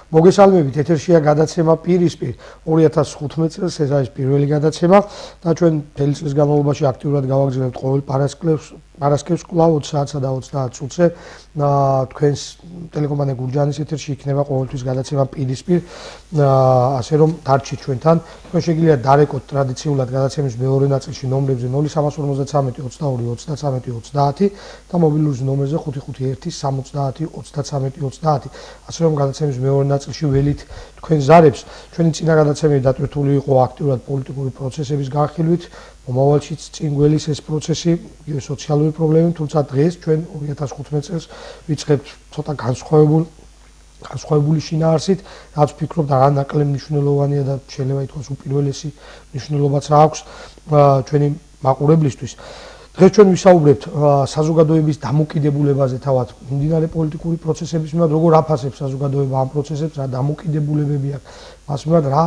მოგესალმებით, ეთერშია გადაცემა პირისპირ 2015 წელს, ეს არის პირველი გადაცემა და ჩვენ მთელი წლის განმავლობაში აქტიურად გავაგრძელებთ ყოველ პარასკევს კვლავ 20 საათსა და 30 წუთზე თქვენს ტელეკომპანია გურჯაანის ეთერში იქნება ყოველთვის გადაცემა პირისპირ, ასე რომ დარჩით ჩვენთან. თქვენ შეგიძლიათ დარეკოთ ტრადიციულად გადაცემის მეორე ნაწილში ნომრებზე 0353 22 33 30 და მობილური ნომერზე 551 70 33 30. ასე რომ გადაცემის მეორე ნაწილში ველით თქვენ ზარებს. ჩვენი წინა გადაცემები დატვირთული იყო აქტიურად პოლიტიკური პროცესების განხილვით, მომავალშიც წინ გველის ეს პროცესი, იგივე სოციალური პრობლემები, თუმცა დღეს ჩვენ 2015 წელს ვიწყებთ ცოტა განსხვავებული შინაარსით, რაც ვფიქრობ და რა ნაკლებ მნიშვნელოვანია და შეიძლება ითქვას უპირველესი მნიშვნელობაც აქვს ჩვენი მაყურებლისთვის. დღეს ჩვენ ვისაუბრებთ საზოგადოების დამოკიდებულებაზე თავად მიმდინარე პოლიტიკური პროცესების მიმართ, როგორ აფასებს საზოგადოება ამ პროცესებს, რა დამოკიდებულებები აქვს, მას მიმართ რა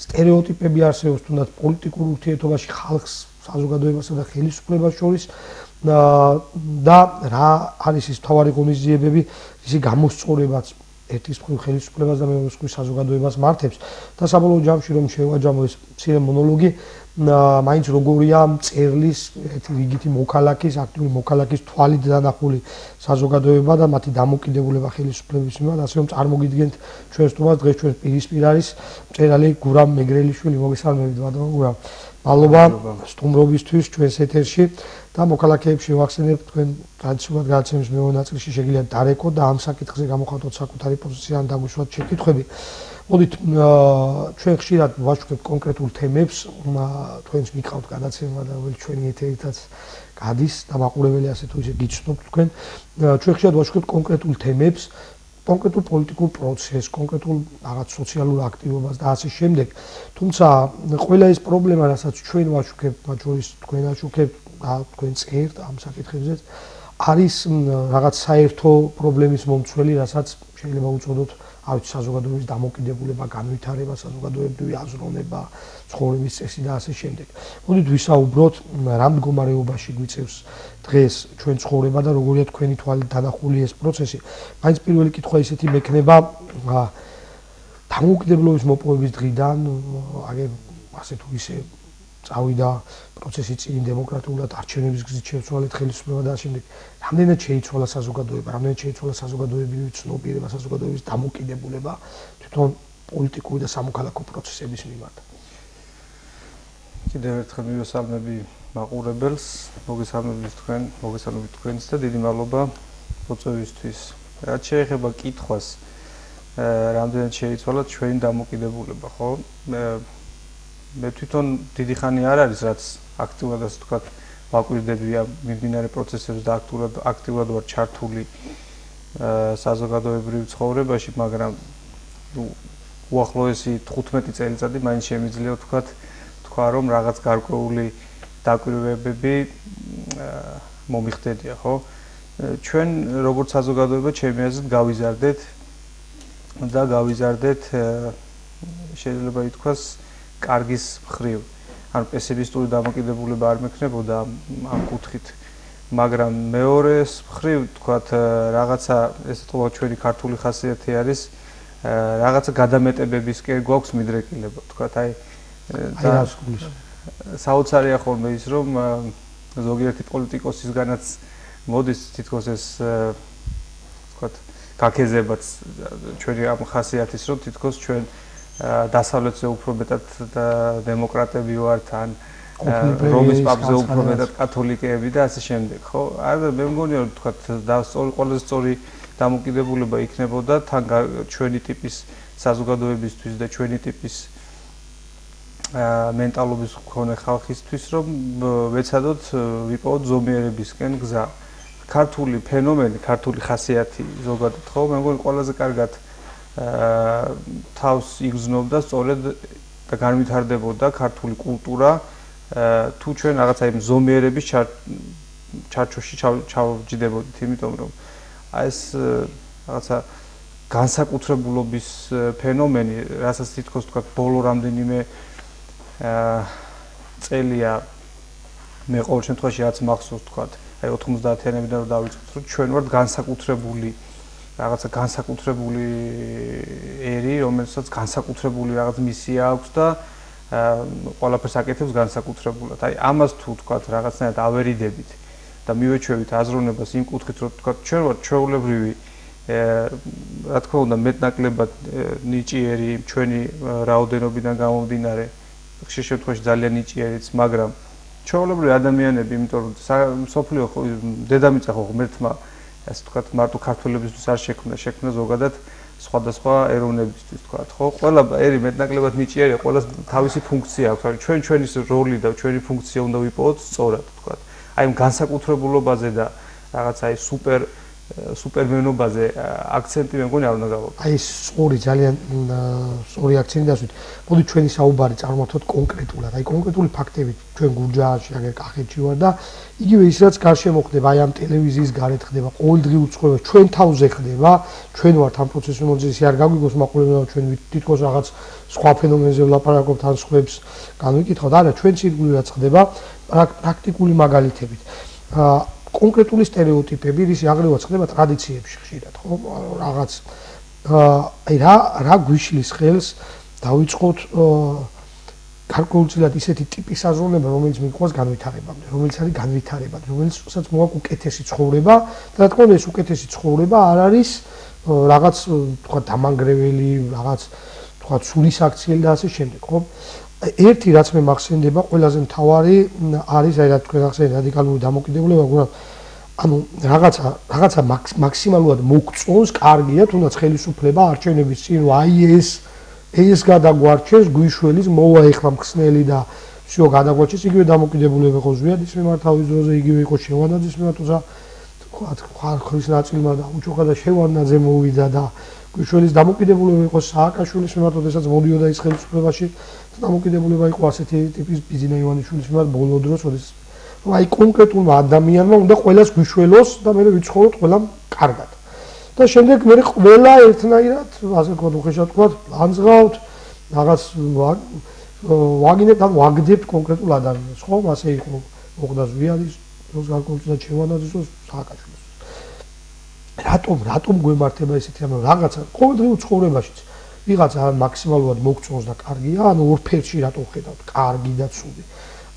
სტერეოტიპები არსებობს თუნდაც პოლიტიკურ ურთიერთობაში ხალხს, საზოგადოებასა და ხელისუფლებას შორის და რა არის ის მთავარი ღონისძიებები, ისი გამოსწორებაც ერთის მხრივ ხელისუფლებას და მეორეს მხრივ საზოგადოებას მართებს და საბოლოო ჯამში რომ შევაჯამო ეს მცირე მონოლოგი მაინც როგორია მწერლის ერთი რიგითი მოქალაქის, აქტიური მოქალაქის თვალით დანახული საზოგადოება და მათი დამოკიდებულება ხელისუფლების მიმართ, ასე რომ წარმოგიდგენთ ჩვენ სტუმარს დღეს ჩვენ პირისპირ არის მწერალი გურამ მეგრელიშვილი. მოგესალმებით ბატონო გურამ. მადლობა სტუმრობისთვის ჩვენს ეთერში და მოქალაქეებს შევახსენებთ თქვენ ტრადიციულად გადაცემის მეორე ნაწილში შეგიძლიათ დარეკოთ და ამ საკითხზე გამოხატოთ საკუთარი პოზიცია ან დაგვისვათ შეკითხვები. მოდით ჩვენ ხშირად ვაშუქებთ კონკრეტულ თემებს, თქვენს მიყავთ გადაცემა და ჩვენი ეთერითაც გადის და მაყურებელი ასე თუ ისე გიცნობთ თქვენ. ჩვენ ხშირად ვაშუქებთ კონკრეტულ თემებს, კონკრეტულ პოლიტიკურ პროცესს, კონკრეტულ რაღაც სოციალურ აქტივობას და ასე შემდეგ. თუმცა ყველა ეს პრობლემა, რასაც ჩვენ ვაშუქებთ, მათ შორის თქვენ აშუქებთ და თქვენ წერთ ამ საკითხებზე, არის რაღაც საერთო პრობლემის მომცველი, რასაც შეიძლება უწოდოთ საზოგადოების დამოკიდებულება, განვითარება, საზოგადოებრივი აზროვნება, ცხოვრების წესი და ასე შემდეგ. მოდით ვისაუბროთ რა მდგომარეობაში გვიწევს დღეს ჩვენ ცხოვრება და როგორია თქვენი თვალით დანახული ეს პროცესი. მაინც პირველი კითხვა ისეთი მექნება დამოუკიდებლობის მოპოვების დღიდან, აგერ ასე თუ ისე წავიდა პროცესი წინ დემოკრატიულად არჩევნების გზით შეცვალეთ ხელისუფლება და შემდეგ რამდენად შეიცვალა საზოგადოება, რამდენად შეიცვალა საზოგადოებრივი ცნობიერება, საზოგადოების დამოკიდებულება თვითონ პოლიტიკური და სამოქალაქო პროცესების მიმართ. კიდევ ერთხელ მივესალმები მაყურებელს, მოგესალმებით თქვენს და დიდი მადლობა მოწვევისთვის. რაც შეეხება კითხვას, რამდენად შეიცვალა ჩვენი დამოკიდებულება, ხო? მე თვითონ დიდი ხანი არ არის, რაც აქტიურად ასე ვთქვათ, ვაკვირდებია მიმდინარე პროცესებს და აქტიურად ვარ ჩართული საზოგადოებრივ ცხოვრებაში, მაგრამ უახლოესი 15 წელიწადი მაინც შემიძლია თქვა რომ რაღაც გარკვეული დაკვირვებები მომიხდედია, ხო? ჩვენ როგორც საზოგადოება ჩემი აზრით გავიზარდეთ შეიძლება ითქვას კარგის მხრივ. ანუ პესიმისტური დამოკიდებულება არ მექნებოდა ამ კუთხით, მაგრამ მეორეს მხრივ თქვათ რაღაცა ესე თქო ჩვენი ქართული ხასიათი არის რაღაცა გადამეტებებისკენ გვაქვს მიდრეკილება, თქვათ აი საოცარია ხოლმე ის რომ ზოგიერთი პოლიტიკოსისგანაც მოდის თითქოს ეს თქვათ გაქეზებაც ჩვენი ამ ხასიათის რომ თითქოს ჩვენ დასავლეთზე უფრო მეტად დემოკრატები ვართ ან რომის პაპზე უფრო მეტად კათოლიკეები და ასე შემდეგ, ხო? არა მე მგონია რომ თქვათ ყველაზე სწორი დამოკიდებულება იქნებოდა თან ჩვენი ტიპის საზოგადოებისთვის და ჩვენი ტიპის მენტალობის მქონე ხალხისთვის რომ ვეცადოთ ვიპოვოთ ზომიერებისკენ გზა. ქართული ფენომენი, ქართული ხასიათი ზოგადად, ხო? მე მგონი ყველაზე კარგად თავს იგრძნობდა სწორედ და განვითარდებოდა ქართული კულტურა თუ ჩვენ რაღაცა იმ ზომიერების ჩარჩოში ჩავჯდებოდით, იმიტომ რომ აი ეს რაღაცა განსაკუთრებულობის ფენომენი, რასაც თითქოს თქვა ბოლო რამდენიმე წელია მე ყოველ შემთხვევაში რაც მახსოვს თქვა, აი 90-იანებიდან რომ დავიწყოთ, რომ ჩვენ ვართ განსაკუთრებული რაღაცა განსაკუთრებული ერი, რომელსაც განსაკუთრებული რაღაც მისია აქვს და ყველაფერს აკეთებს განსაკუთრებულად. აი ამას თუ თქვათ რაღაცნაირად ავერიდებით და მივეჩვევით აზროვნებას იმ კუთხით, რომ თქვათ ჩვენ ვართ ჩვეულებრივი რა თქმა უნდა მეტნაკლებად ნიჭიერი ჩვენი რაოდენობიდან გამომდინარე, ხშირ შემთხვევაში ძალიან ნიჭიერიც, მაგრამ ჩვეულებრივი ადამიანები, იმიტომ რომ სოფლიო დედამიწა ხო ღმერთმა ასე თქვათ მარტო ქართველებისთვის არ შექმნა ზოგადად სხვადასხვა ეროვნებისთვის თქვათ, ხო? ყველა ერი მეტნაკლებად ნიჭიერია, ყველას თავისი ფუნქცია აქვს. ჩვენი როლი და ჩვენი ფუნქცია უნდა ვიპოვოთ სწორად, თქვათ. აი ამ განსაკუთრებულობაზე და რაღაცა აი სუპერმენობაზე აქცენტი მე მგონი არ უნდა გავაკეთო. აი ეს ძალიან სწორი აქცენტი დასვით. მოდი ჩვენი საუბარი წარმართოთ კონკრეტულად. აი კონკრეტული ფაქტებით ჩვენ გურჯაანში აგერ კახეთში ვარ და იგივე ის რაც გარშემო ხდება, აი ამ ტელევიზიის გარეთ ხდება, ყოველდღიურ ცხოვრებაში ჩვენ თავზე ხდება, ჩვენ ვართ ამ პროცესში მოძიესი არ გაგვიგოს მაყურებელმა ჩვენ თითქოს რაღაც სხვა ფენომენზე ვლაპარაკობთ ან სხვებს განვიკითხოთ. არა, ჩვენ ცირკული რაც ხდება, პრაქტიკული მაგალითებით. კონკრეტული სტერეოტიპები, რის აღრევაც ხდება ტრადიციებში ხშირად, ხო? რაღაც აი რა გვიშლის ხელს დავიწყოთ გარკვეულწილად ისეთი ტიპის აზროვნება, რომელიც მიყვარს განვითარებამდე, რომელიც არის განვითარებად, რომელსაც მოაქვს უკეთესი ცხოვრება და რა თქმა უნდა ეს უკეთესი ცხოვრება არ არის რაღაც თქვა დამანგრეველი, რაღაც თქვა სულისაქციელი და ასე შემდეგ, ხო? ერთი რაც მე მახსენდება, ყველაზე მთავარი არის აი რა თქვენ ახსენეთ რადიკალური დამოკიდებულება, ანუ რაღაცა მაქსიმალურად მოგწონს, კარგია, თუნდაც ხელისუფლება არჩევნების წინ აი ეს გადაგვარჩენს, გვიშველის მოვა ეხლა მხსნელი და всё გადაგვარჩენს, იგივე დამოკიდებულება იყო ზვიადის მიმართ თავის დროზე, იგივე იყო შევარდნაძის მიმართ, თუმცა თქვა ხრის ნაწილმა და უჩუქა და შევარდნაძე მოვიდა და გვიშველის დამოკიდებულება იყო სააკაშვილის მიმართ, როდესაც მოდიოდა ის ხელისუფლებაში. დამოკიდებულება იყო ასეთი ტიპის ბიზინა ივანიშვილის მიმართ ბოლო დროს, როდესაც აი კონკრეტულმა ადამიანმა უნდა ყველას გვიშველოს და მე ვიცხოვროთ ყველამ კარგად. და შემდეგ მე ყველა ერთნაირად, ასე ვთქვათ, უხეშად ვთქვათ, ანძღავთ, რაღაც ვაგინებთ, ან ვაგდებთ კონკრეტულ ადამიანს, ხო? ასე იყო მოხდა ზვიადის დროს, გარკვეულწილად შევარდნაძის დროს, სააკაშვილის. რატომ გვემართება ესეთი რამე რაღაცა ყოველდღიურ ცხოვრებაშიც ვიღაცა მაქსიმალურად მოგწონს და კარგია, ანუ ორფერში რატომ ხედავთ, კარგი და ცუდი.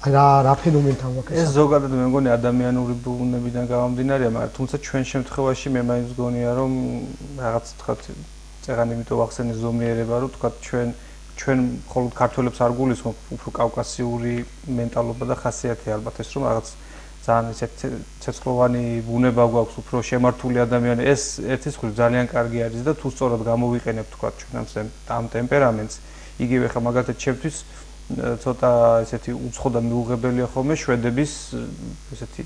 აი რა ფენომენთან ვაკეთებ. ეს ზოგადად მე მგონი ადამიანური ბუნებიდან გამომდინარეა, მაგრამ თუმცა ჩვენ შემთხვევაში მე მაინც გონია რომ რაღაც თქვათ წეგან იმიტომ ვახსენე ზომიერება, რომ თქვათ ჩვენ მხოლოდ ქართველებს არ გულისხმობ, უფრო კავკასიური მენტალობა და ხასიათი ალბათ ეს რომ რაღაც ძალიან ისეთი ცეცხლოვანი ბუნება გვაქვს, უფრო შემართული ადამიანი. ეს ერთის მხრივ ძალიან კარგი არის და თუ სწორად გამოვიყენებთ თქვათ ჩვენ ამ ტემპერამენტს, იგივე ხა მაგალითად ჩემთვის ცოტა ესეთი უცხო და მიუღებელია ხოლმე შვედების ესეთი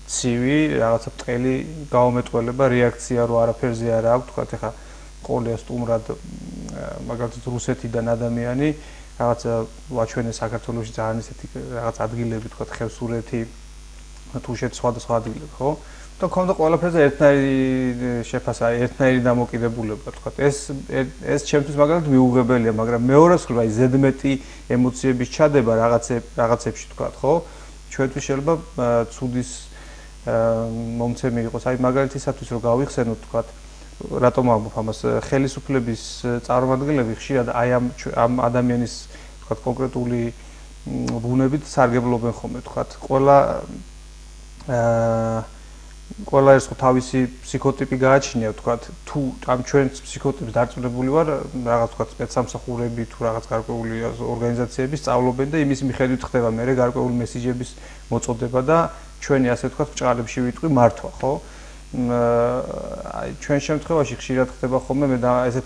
ცივი რაღაცა ბრტყელი გაუმეტყველება, რეაქცია რო არაფერზე არა აქვს, თქვათ ეხა ყოლია სტუმრად მაგალითად რუსეთიდან ადამიანი, რაღაცა ვაჩვენე საქართველოში ძალიან ესეთი რაღაც ადგილები, თქვათ ხევსურეთი, თუშეთი სხვადასხვა ადგილები, ხო? და ქონდა ყველაფერზე ერთნაირი შეფასება, ერთნაირი დამოკიდებულება, თქვათ. ეს ჩემთვის მაგალითად მიუღებელია, მაგრამ მეორეს მხრივ აი ზედმეტი ემოციების ჩადება რაღაცებში, თქვათ, ხო? ჩვენთვის შეიძლება ცუდის მომცემი იყოს. აი მაგალითისათვის რომ გავიხსენოთ, თქვათ, რატომ ამბობ ამას, ხელისუფლების წარმომადგენლები ხშირად აი ამ ადამიანის, თქვათ, კონკრეტული ბუნებით სარგებლობენ ხოლმე, თქვათ. ყველა ეს თავისი ფსიქოტიპი გააჩნია, თქვათ, თუ ამ ჩვენ ფსიქოტიპს დარწმუნებული ვარ, რაღაც თქვათ სპეცსამსახურები თუ რაღაც გარკვეული ორგანიზაციები სწავლობენ და იმის მიხედვით ხდება მე გარკვეული მესიჯების მოწოდება და ჩვენი ასე ვთქვათ ბჭყალებში ვიტყვი მართვა, ხო? აი ჩვენ შემთხვევაში ხშირად ხდება ხოლმე მე და ესეთ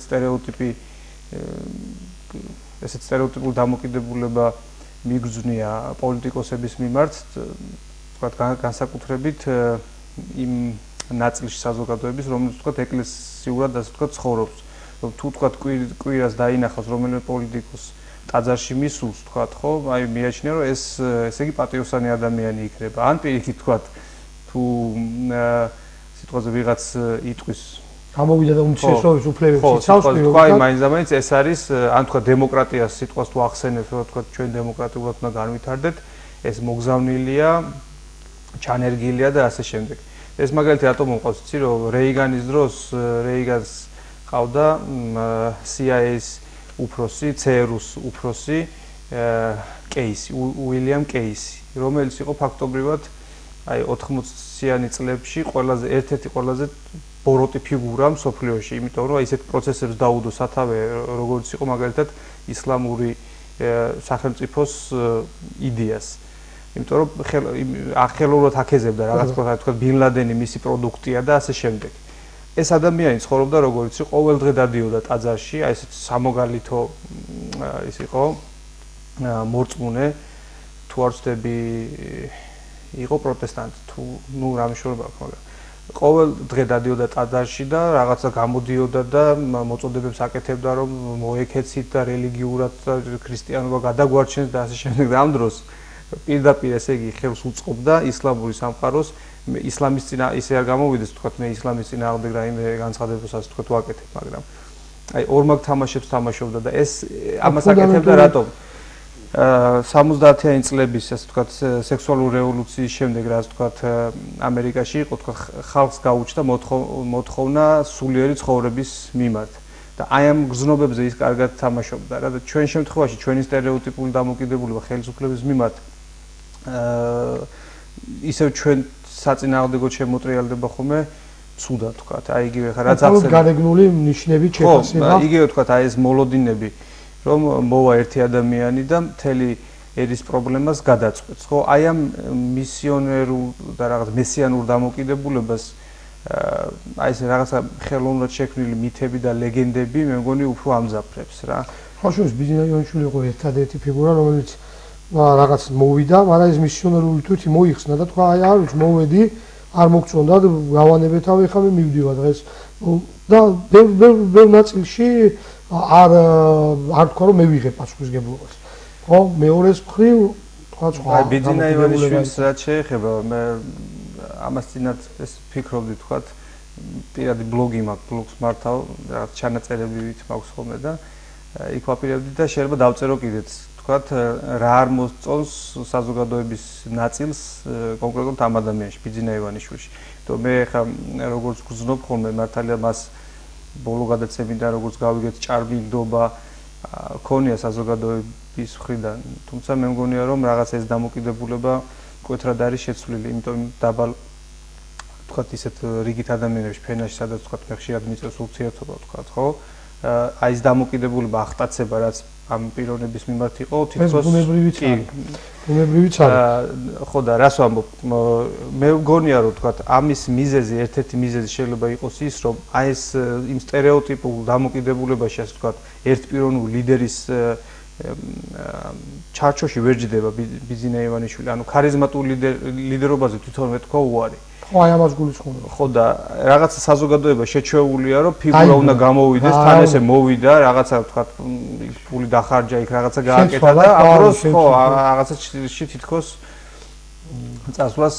სტერეოტიპულ დამოკიდებულება მიგრძნია პოლიტიკოსების მიმართ, თქვათ განსაკუთრებით იმ ნაწილში საზოგადოების, რომელიც თქვათ ეკლესიურად ასე ვთქვათ ცხოვრობს. თუ თქვათ კვირას დაინახავს რომელიმე პოლიტიკოს ტაძარში მისულს, თქვათ, ხო? აი მიაჩნია რომ ესე იგი პატიოსანი ადამიანი იქნება. ან პირიქით თქვათ, თუ სიტყვაზე ვიღაც იტყვის გამოვიდა და უმცირესობის უფლებებს იცავს, თქვა მაინც ეს არის, ან თქვა დემოკრატიას სიტყვას თუ ახსენებს, რომ თქვა ჩვენ დემოკრატიულად უნდა განვითარდეთ, ეს მოგზავნილია, ჩანერგილია და ასე შემდეგ. ეს მაგალითი რატომ მოყავს, იცი რომ რეიგანის დროს რეიგანს ყავდა CIA-ის უფროსი, CRU-ს უფროსი კეისი, უილიამ კეისი, რომელიც იყო ფაქტობრივად აი 80-იანი წლებში ერთ-ერთი ყველაზე ბოროტი ფიგურა მსოფლიოში, იმიტომ რომ ისეთ პროცესებს დაუდო სათავე, როგორც იყო მაგალითად ისლამური სახელმწიფოს იდეას. იმიტომ რომ ხელოვნურად აკეზებდა რაღაც პროცესს, თქვა ბინ ლადენი მისი პროდუქტია და ასე შემდეგ. ეს ადამიანი ცხოვრობდა როგორც იყო, ყოველ დღე დადიოდა ტაძარში, აი ესეთ სამოგალითო ის იყო მორწმუნე, თუ არ ვცდები იყო პროტესტანტი, თუ ნუ რამე შორება აქვს, მაგრამ ყოველ დღე დადიოდა ტაძარში და რაღაცა გამოდიოდა და მოწოდებებს აკეთებდა, რომ მოეკეცით და რელიგიურად ქრისტიანობა გადაგვარჩენს და ასე შემდეგ. ამ დროს პირდაპირ ესე იგი ხელს უწყობდა ისლამური სამყაროს, ისლამის წინა ისე არ გამოვიდეს, თქვათ მე ისლამის წინააღმდეგ რაიმე განცხადებას ასე თქვათ ვაკეთებ, მაგრამ აი ორმაგ თამაშებს თამაშობდა და ეს ამას აკეთებდა რატომ? 70-იანი წლების ასე ვთქვათ სექსუალური რევოლუციის შემდეგ რა ასე ვთქვათ ამერიკაში იყო თქვათ ხალხს გაუჩნდა მოთხოვნა სულიერი ცხოვრების მიმართ და აი ამ გრძნობებზე ის კარგად თამაშობდა რა და ჩვენ შემთხვევაში ჩვენი სტერეოტიპული დამოკიდებულება ხელისუფლების მიმართ ისევ ჩვენ საწინააღმდეგო შემოტრიალდება ხოლმე ცუდად ვთქვათ აი იგივე ხა რაც ახსენე გარეგნული ნიშნები ჩეხასება ხო იგივე ვთქვათ აი ეს მოლოდინები რომ მოვა ერთი ადამიანი და მთელი ერის პრობლემას გადაწყვეტს. ხო, აი ამ მისიონერულ და რაღაც მესიანურ დამოკიდებულებას აი ეს რაღაცა ხელოვნურად შექმნილი მითები და ლეგენდები მე მგონი უფრო ამძაფრებს რა. ხო, შუს ბიზნაიშვილი იყო ერთადერთი ფიგურა, რომელიც რაღაც მოვიდა, მაგრამ ეს მისიონერული თვითი მოიხსნა და თქვა აი არ ვიცი მოვედი, არ მოგწონდა და გავანებეთავ ეხლა მივდივა დღეს. და ბევრ ნაწილში არ თქვა რომ მე ვიღებ პასუხისგებლობას. ხო, მეორეს მხრივ თქვა სხვა. აი ბიძინა ივანიშვილის რაც შეეხება, მე ამას წინათ ეს ფიქრობდი თქვა, პირადი ბლოგი მაქვს, ბლოგს მართავ, რაღაც ჩანაწერებით მაქვს ხოლმე და იქ ვაპირებდი და შეიძლება დავწერო კიდეც, თქვა, რა არ მოსწონს საზოგადოების ნაწილს კონკრეტულად ამ ადამიანში, ბიძინა ივანიშვილში. თუ მე ხა როგორც გძნობ ხოლმე მართალია მას ბოლო გადაცემიდან როგორც გავიგეთ ჭარბილდობა ქონია საზოგადოების მხრიდან, თუმცა მე მგონია რომ რაღაც ეს დამოკიდებულება მკვეთრად არის შეცვლილი, იმიტომ დაბალ თქვათ ისეთ რიგით ადამიანებში ფენაში სადაც თქვათ მე ხშირად მიწევს ურთიერთობა თქვათ, ხო? აი ეს დამოკიდებულება ახტაცება რაც ამ პიროვნების მიმართ იყო თითქოს ბუნებრივიც არის. ხო და რას ვამბობ? მე მგონია რომ თქვათ ამის მიზეზი, ერთ-ერთი მიზეზი შეიძლება იყოს ის, რომ აი ეს იმ სტერეოტიპულ დამოკიდებულებაში ასე თქვათ ერთპიროვნული ლიდერის ჩარჩოში ვერ ჯდება ბიძინა ივანიშვილი, ანუ ქარიზმატული ლიდერობაზე თვითონვე თქვა უარი. ხო, აი ამას გულისხმობ. ხო და რაღაცა საზოგადოება შეჩეულია, რომ ფიგურა უნდა გამოვიდეს, თან ესე მოვიდა, რაღაცა ვთქვათ, ფული დახარჯა, იქ რაღაცა გააკეთა და ამ დროს ხო, რაღაცაში თითქოს წასვლას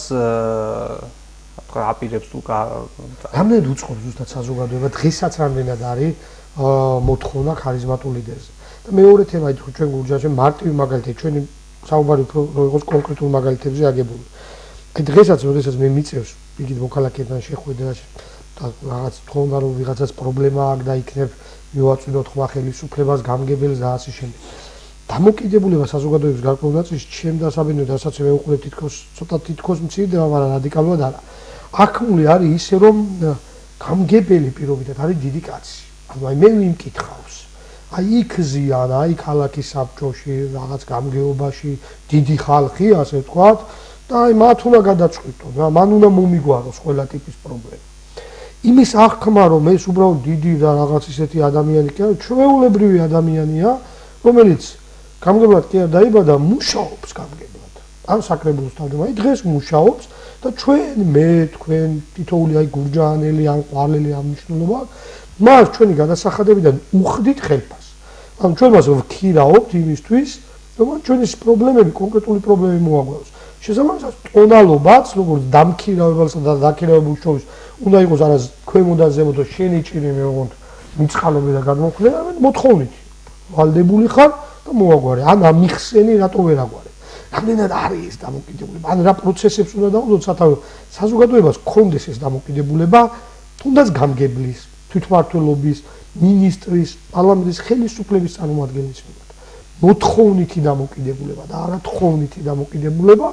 თქვა აპირებს თუ რამდენად უწყობს ზუსტად საზოგადოება დღესაც რამდენად არის მოთხოვნა ქარიზმატულ ლიდერზე. და მეორე თემა იყო ჩვენ გურჯაანში მარტივი მაგალითი, ჩვენი საუბარი უფრო იყოს კონკრეტულ მაგალითებზე აგებული. აი დღესაც როდესაც მე მიწევს იქით მოქალაქეებთან შეხვედრა და რაღაც თქონდა რომ ვიღაცას პრობლემა აქვს და იქნებ მივაწვინოთ ხმა ხელისუფლებას გამგებელს და ასე შემდეგ. დამოკიდებულება საზოგადოების გარკვეულ ნაწილში ჩემ დასაბინდოდ რასაც მე უყურე თითქოს მცირდება, მაგრამ რადიკალურად არა. აქმული არის ისე რომ გამგებელი პირობითად არის დიდი კაცი. ანუ აი მე ვიმკითხავს. აი იქ ზიან, აი ქალაქის საბჭოში, რაღაც გამგეობაში დიდი ხალხი, ასე ვთქვათ. და აი მათ უნდა გადაწყვიტონ რა, მან უნდა მომიგვაროს ყველა ტიპის პრობლემა. იმის აღქმა რომ ეს უბრალოდ დიდი და რაღაც ისეთი ადამიანი კი არა, ჩვეულებრივი ადამიანია, რომელიც გამგებლად კი არ დაიბადა, მუშაობს გამგებლად. ან საკრებულოს თავმჯდომარე დღეს მუშაობს და თქვენ თითოეული აი გურჯაანელი ან ყვარლელი ამ მნიშვნელობა მას ჩვენი გადასახადებიდან უხდით ხელფას. ანუ ჩვენ მას ვქირავთ იმისთვის, რომ ჩვენი პრობლემები, კონკრეტული პრობლემები მოაგვაროს. შესაბამისად, ტონალობაც, როგორც დამქირავებელსა და დაქირავებულ შორის უნდა იყოს არა ქვემოთ და ზემოთ და შენი ჭირი მე ვont მიწყალობე და გადმოხდე, არამედ მოთხოვნით. ვალდებული ხარ და მოაგვარე. ან ამიხსენი რატო ვერ აგვარე. რამდენად არის ეს დამოკიდებულება, ან რა პროცესებს უნდა დავუძოთ სათავე საზოგადოებას გქონდეს ეს დამოკიდებულება, თუნდაც გამგებლის, თვითმმართველობის, მინისტრის, პარლამენტის ხელისუფლების წარმომადგენლის მიმართ. მოთხოვნითი დამოკიდებულება და არა თხოვნითი დამოკიდებულება,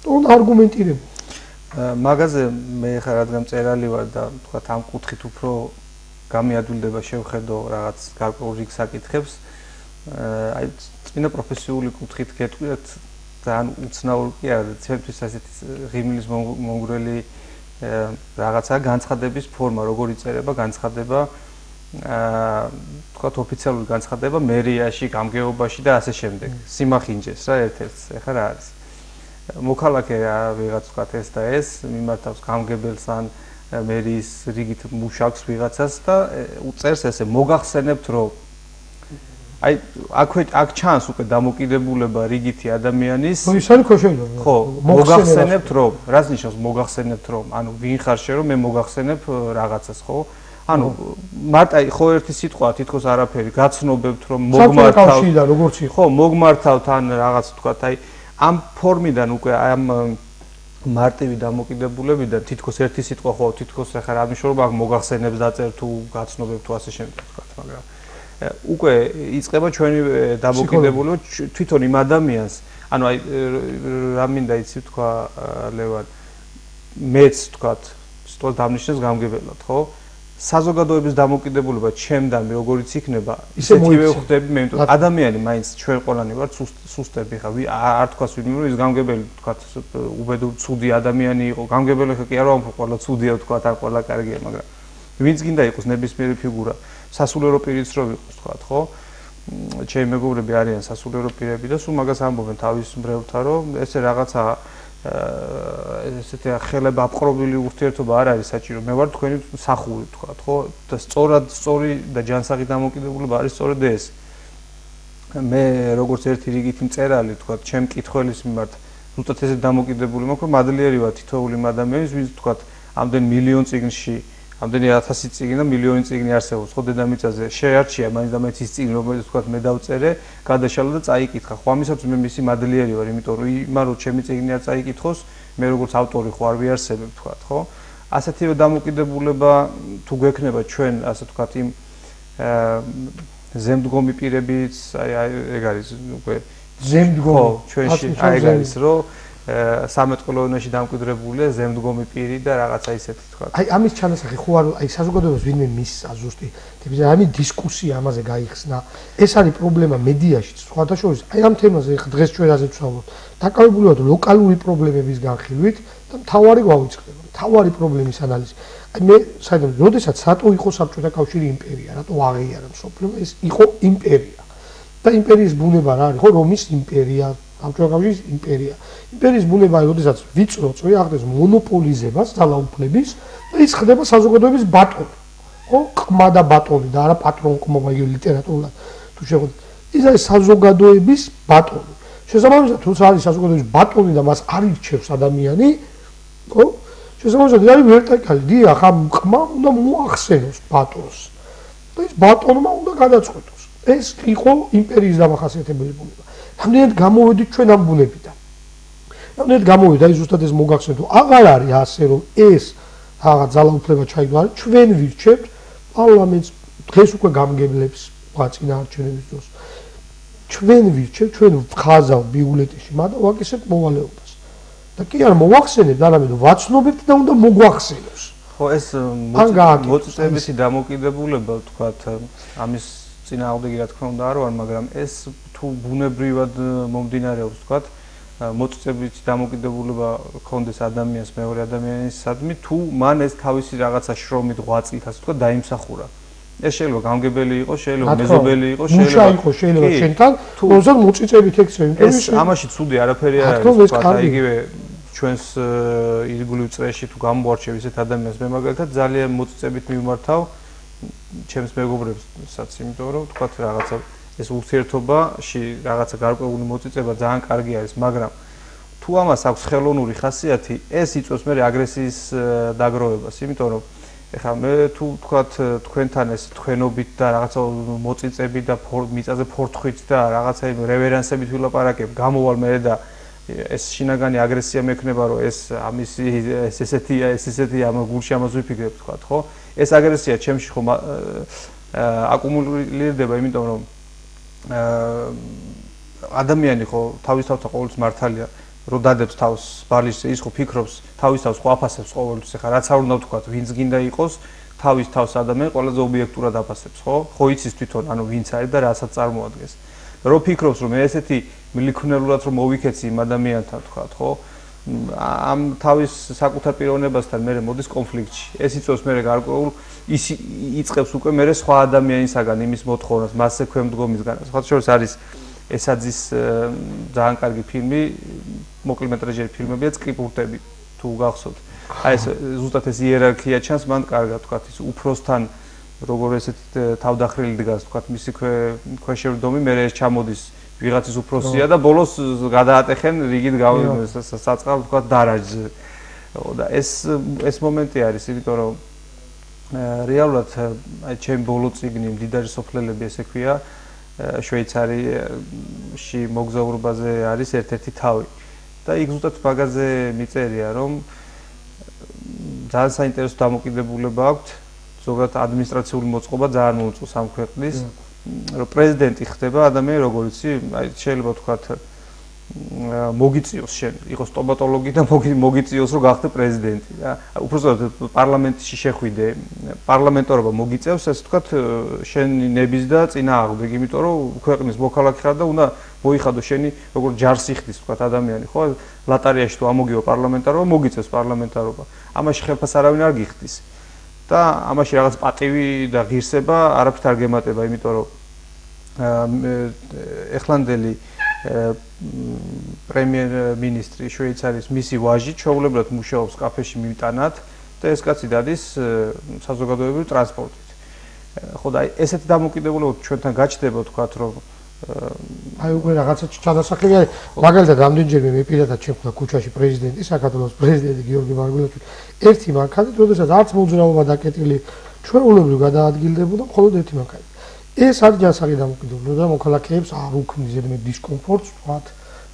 თუნდაც არგუმენტირებული. მაგაზე მე ხარ რადგან მწერალი ვარ და თქვა ამ კუთხით უფრო გამიადვილდება შევხედო რაღაც გარკვეულ რიგ საკითხებს. აი წინა პროფესიული კუთხით გეტყვიათ ძალიან უცნაური კი არა, ჩემთვის ასეთი ღიმილის მონგრელი რაღაცა განცხადების ფორმა, როგორ იწერება განცხადება თქვა ოფიციალური განცხადება მერიაში, გამგეობაში და ასე შემდეგ. სიმახინჯეს რა ერთ-ერთს, ეხლა რა არის? მოქალაქე ვიღაც თქვა ეს და ეს მიმართავს გამგებელს ან მერიის რიგით მუშაკს ვიღაცას და უწერს ესე მოგახსენებთ რომ აი აქ ჩანს უკვე დამოკიდებულება რიგითი ადამიანის ის არის ქოშეილო ხო მოგახსენებთ რომ რას ნიშნავს მოგახსენებთ რომ ანუ ვინ ხარ შე რომ მე მოგახსენებ რაღაცას ხო ანუ მარტო ხო ერთი სიტყვა თითქოს არაფერი გაცნობებთ რომ მოგმართავთ და როგორც იყო ხო მოგმართავთ ან რაღაც თქვათ აი ამ ფორმიდან უკვე ამ მარტივი დამოკიდებულებიდან თითქოს ერთი სიტყვა ხო თითქოს ახლა რა მნიშვნელობა აქვს მოგახსენებს დაწერ თუ გაცნობებ თუ ასე შემდეგ თქვათ მაგრამ უკვე იწყება ჩვენი დამოკიდებულება თვითონ იმ ადამიანს ანუ აი რა მინდა იცი თქვა ლევან მეც თქვათ სწორ დამნიშნეს გამგებელად ხო საზოგადოების დამოკიდებულება ჩემთან როგორიც იქნება ისეთივე ხდები მე იმიტომ ადამიანი მაინც ჩვენ ყველანი ვართ სუსტები ხა არ თქვას ვინმე ის გამგებელი თქვათ უბედური ცუდი ადამიანი იყო გამგებელი ხა კი არ ვამბობ ყველა ცუდია თქვათ არ ყველა კარგია მაგრამ ვინც გინდა იყოს ნებისმიერი ფიგურა სასულიერო პირიც რო ვიყოს თქვათ ხო ჩემი მეგობრები არიან სასულიერო პირები და სულ მაგას ამბობენ თავის მრევლთა რომ ესე რაღაცა ესეთი ხელება აპყრობილი ურთიერთობა არ არის საჭირო მე ვარ თქვენი სახური თქვათ ხო და სწორი და ჯანსაღი დამოკიდებულება არის სწორედ ეს მე როგორც ერთი რიგით მწერალი თქვათ ჩემ კითხველის მიმართ ზუსტად ესე დამოკიდებული მაქვს რომ მადლიერი ვარ თითოეული ადამიანის ვინც თქვათ ამდენ მილიონ წიგნში ამდენი 1000 წიგნი და მილიონი წიგნი არსებობს ხო დედამიწაზე შეარჩია მაინც და მაინც ის წიგნი რომელიც თქვათ მე დავწერე გადაშალა და წაიკითხა ხო ამისაც მე მისი მადლიერი ვარ იმიტომ რომ იმან რომ ჩემი წიგნი არ წაიკითხოს მე როგორც ავტორი ხო არ ვიარსებებ თქვათ ხო ასეთივე დამოკიდებულება თუ გვექნება ჩვენ ასე თქვათ იმ ზემდგომი პირებიც აი ეგ არის უკვე ზემდგომი ჩვენში აი ეგ არის რომ სამეთყოლო ენაში დამკვიდრებულია ზემდგომი პირი და რაღაცა ისეთი თქვა. აი ამის ჩანასახი ხო არ აი საზოგადოებას ვინმე მისცა ზუსტი თებია ამის დისკუსია ამაზე გაიხსნა. ეს არის პრობლემა მედიაში სხვათა შორის აი ამ თემაზე ხა დღეს ჩვენ ასე ვსაუბრობთ. დაკავებული ვართ ლოკალური პრობლემების განხილვით და მთავარი გვაუწყდება. მთავარი პრობლემის ანალიზი. აი მე საერთოდ როდესაც რატო იყო საბჭოთა კავშირი იმპერია, რატო აღიარა მსოფლიო ეს იყო იმპერია. და იმპერიის ბუნება რა არის ხო რომის იმპერია საბჭოთა კავშირის იმპერია. იმპერიის ბუნება როდესაც ვიწრო წვე ახდენს მონოპოლიზებას ძალაუფლების და ის ხდება საზოგადოების ბატონი. ხო, ყმა და ბატონი და არა პატრონკმობა ლიტერატურულად თუ შეგვიძლია. ის არის საზოგადოების ბატონი. შესაბამისად, თუ არის საზოგადოების ბატონი და მას არ ირჩევს ადამიანი, ხო? შესაბამისად, არის ვერტიკალი. დიახ, ამ ყმა უნდა მოახსენოს ბატონს. და ის ბატონმა უნდა გადაწყვეტოს. ეს იყო იმპერიის დამახასიათებელი ბუნება. რამდენად გამოვედით ჩვენ ამ ბუნებიდან? რამდენად გამოვიდა აი ზუსტად ეს მოგახსენეთ, რომ აღარ არის ასე რომ ეს რაღაც ძალაუფლება ჩაიგდო, ჩვენ ვირჩევთ პარლამენტს დღეს უკვე გამგებლებს წინაარჩევნების დროს. ჩვენ ვირჩევთ, ჩვენ ვხაზავ ბიულეტენში, მაგრამ ვაკისებთ მოვალეობას. და კი არ მოვახსენებთ, არამედ ვაცნობებთ და უნდა მოგვახსენოს. ხო, ეს მოწესებითი დამოკიდებულება, თქვათ, ამის წინააღმდეგი რა თქმა უნდა არ ვარ, მაგრამ ეს თუ ბუნებრივად მომდინარეობს, თქვათ, მოწესებითი დამოკიდებულება ქონდეს ადამიანს მეორე ადამიანისადმი, თუ მან ეს თავისი რაღაცა შრომით ღვაწლით ასე თქვა დაიმსახურა. ეს შეიძლება გამგებელი იყოს, შეიძლება მეზობელი იყოს, შეიძლება შენთან, თუმცა მოწიწებით ექცევი. ეს ამაში ცუდი არაფერი არ არის, თქვა იგივე ჩვენს ირგვლივ წრეში თუ გამოვარჩევ ისეთ ადამიანს მე მაგალითად ძალიან მოწიწებით მიმართავ ჩემს მეგობრებსაც, იმიტომ რომ თქვა რაღაცა ეს ურთიერთობაში რაღაცა გარკვეული მოწიწება ძალიან კარგი არის, მაგრამ თუ ამას აქვს ხელოვნური ხასიათი, ეს იწვევს მე აგრესიის დაგროვებას, იმიტომ რომ ეხლა მე თუ თქვათ თქვენთან ეს თქვენობით და რაღაცა მოწიწებით და მიწაზე ფორთხით და რაღაცა იმ რევერანსებით ვილაპარაკებ, გამოვალ მე და ეს შინაგანი აგრესია მექნება, რომ ეს ამისი ესეთია, ამ გულში ამას ვიფიქრებ, თქვა, ხო? ეს აგრესია ჩემში ხომ აკუმულირდება, იმიტომ რომ ადამიანი ხო თავის თავთან ყოველთვის მართალია, რომ დადებს თავს ბალიშზე, ის ხო ფიქრობს, თავის თავს ხო აფასებს ყოველთვის, ეხლა რაც არ უნდა ვთქვა, ვინც გინდა იყოს, თავის თავს ადამიანი ყველაზე ობიექტურად აფასებს, ხო? ხო იცის თვითონ, ანუ ვინც არის და რასაც წარმოადგენს. რო ფიქრობს, რომ ესეთი მილიქნელურად რომ მოვიქეცი იმ ადამიანთან, თქვა, ხო? ამ თავის საკუთარ პიროვნებასთან მე მოდის კონფლიქტში. ეს იწვევს მე გარკვეულ ის იწყებს უკვე მე სხვა ადამიანისაგან იმის მოთხოვნას, მასზე ქვემდგომისგან. სხვა შორის არის ესაძის ძალიან კარგი ფილმი, მოკლემეტრაჟიანი ფილმებია, სკრიპტები თუ გახსოვთ. აი ეს ზუსტად ეს იერარქია ჩანს მან კარგად, თქვა, ის უფროსთან როგორ ესეთ თავდახრილი დგას, თქვა, მისი ქვეშევრდომი მე ეს ჩამოდის ვიღაცის უფროსია და ბოლოს გადაატეხენ რიგით საწყალ, თქვა, დარაჯზე. და ეს მომენტი არის, იმიტომ რომ რეალურად აი ჩემი ბოლო წიგნი მდიდარი სოფლელები ესე ქვია შვეიცარიაში მოგზაურობაზე არის ერთ-ერთი თავი. და იქ ზუსტად მაგაზე მიწერია, რომ ძალიან საინტერესო დამოკიდებულება აქვს, ზოგადად ადმინისტრაციული მოწყობა ძალიან მოუწევს ამ ქვეყნის, რომ პრეზიდენტი ხდება ადამიანი, როგორც იცი, აი შეიძლება ვთქვათ მოგიწიოს შენ, იყოს სტომატოლოგი და მოგიწიოს რომ გახდე პრეზიდენტი რა. უბრალოდ პარლამენტში შეხვიდე, პარლამენტარობა მოგიწევს, ასე ვთქვათ, შენი ნების და წინააღმდეგ, იმიტომ რომ ქვეყნის მოქალაქე ხარ და უნდა მოიხადო შენი როგორც ჯარს იხდის, ვთქვათ, ადამიანი, ხო? ლატარიაში თუ ამოგივა პარლამენტარობა, მოგიწევს პარლამენტარობა. ამაში ხელფას არავინ არ გიხდის. და ამაში რაღაც პატივი და ღირსება არაფრით არ გემატება, იმიტომ რომ ეხლანდელი პრემიერ-მინისტრი შვეიცარიის მისი ვაჟი ჩვეულებრივად მუშაობს კაფეში მიმტანად და ეს კაცი დადის საზოგადოებრივ ტრანსპორტით. ხო და ესეთი დამოკიდებულება ჩვენთან გაჩნდება, თქვათ, რომ აი უკვე რაღაცა ჩადასახლები არის. მაგალითად, რამდენჯერმე მე პირადად შეხვდა ქუჩაში პრეზიდენტი, საქართველოს პრეზიდენტი გიორგი მარგველაშვილი. ერთი მანქანით, როდესაც არც მოძრაობა დაკეტილი ჩვეულებრივ გადაადგილდებოდა, მხოლოდ ერთი მანქანით. ეს არის ჯანსაღი დამოკიდებულება და მოქალაქეებს არ უქმნის ზედმეტ დისკომფორტს, ვთქვათ,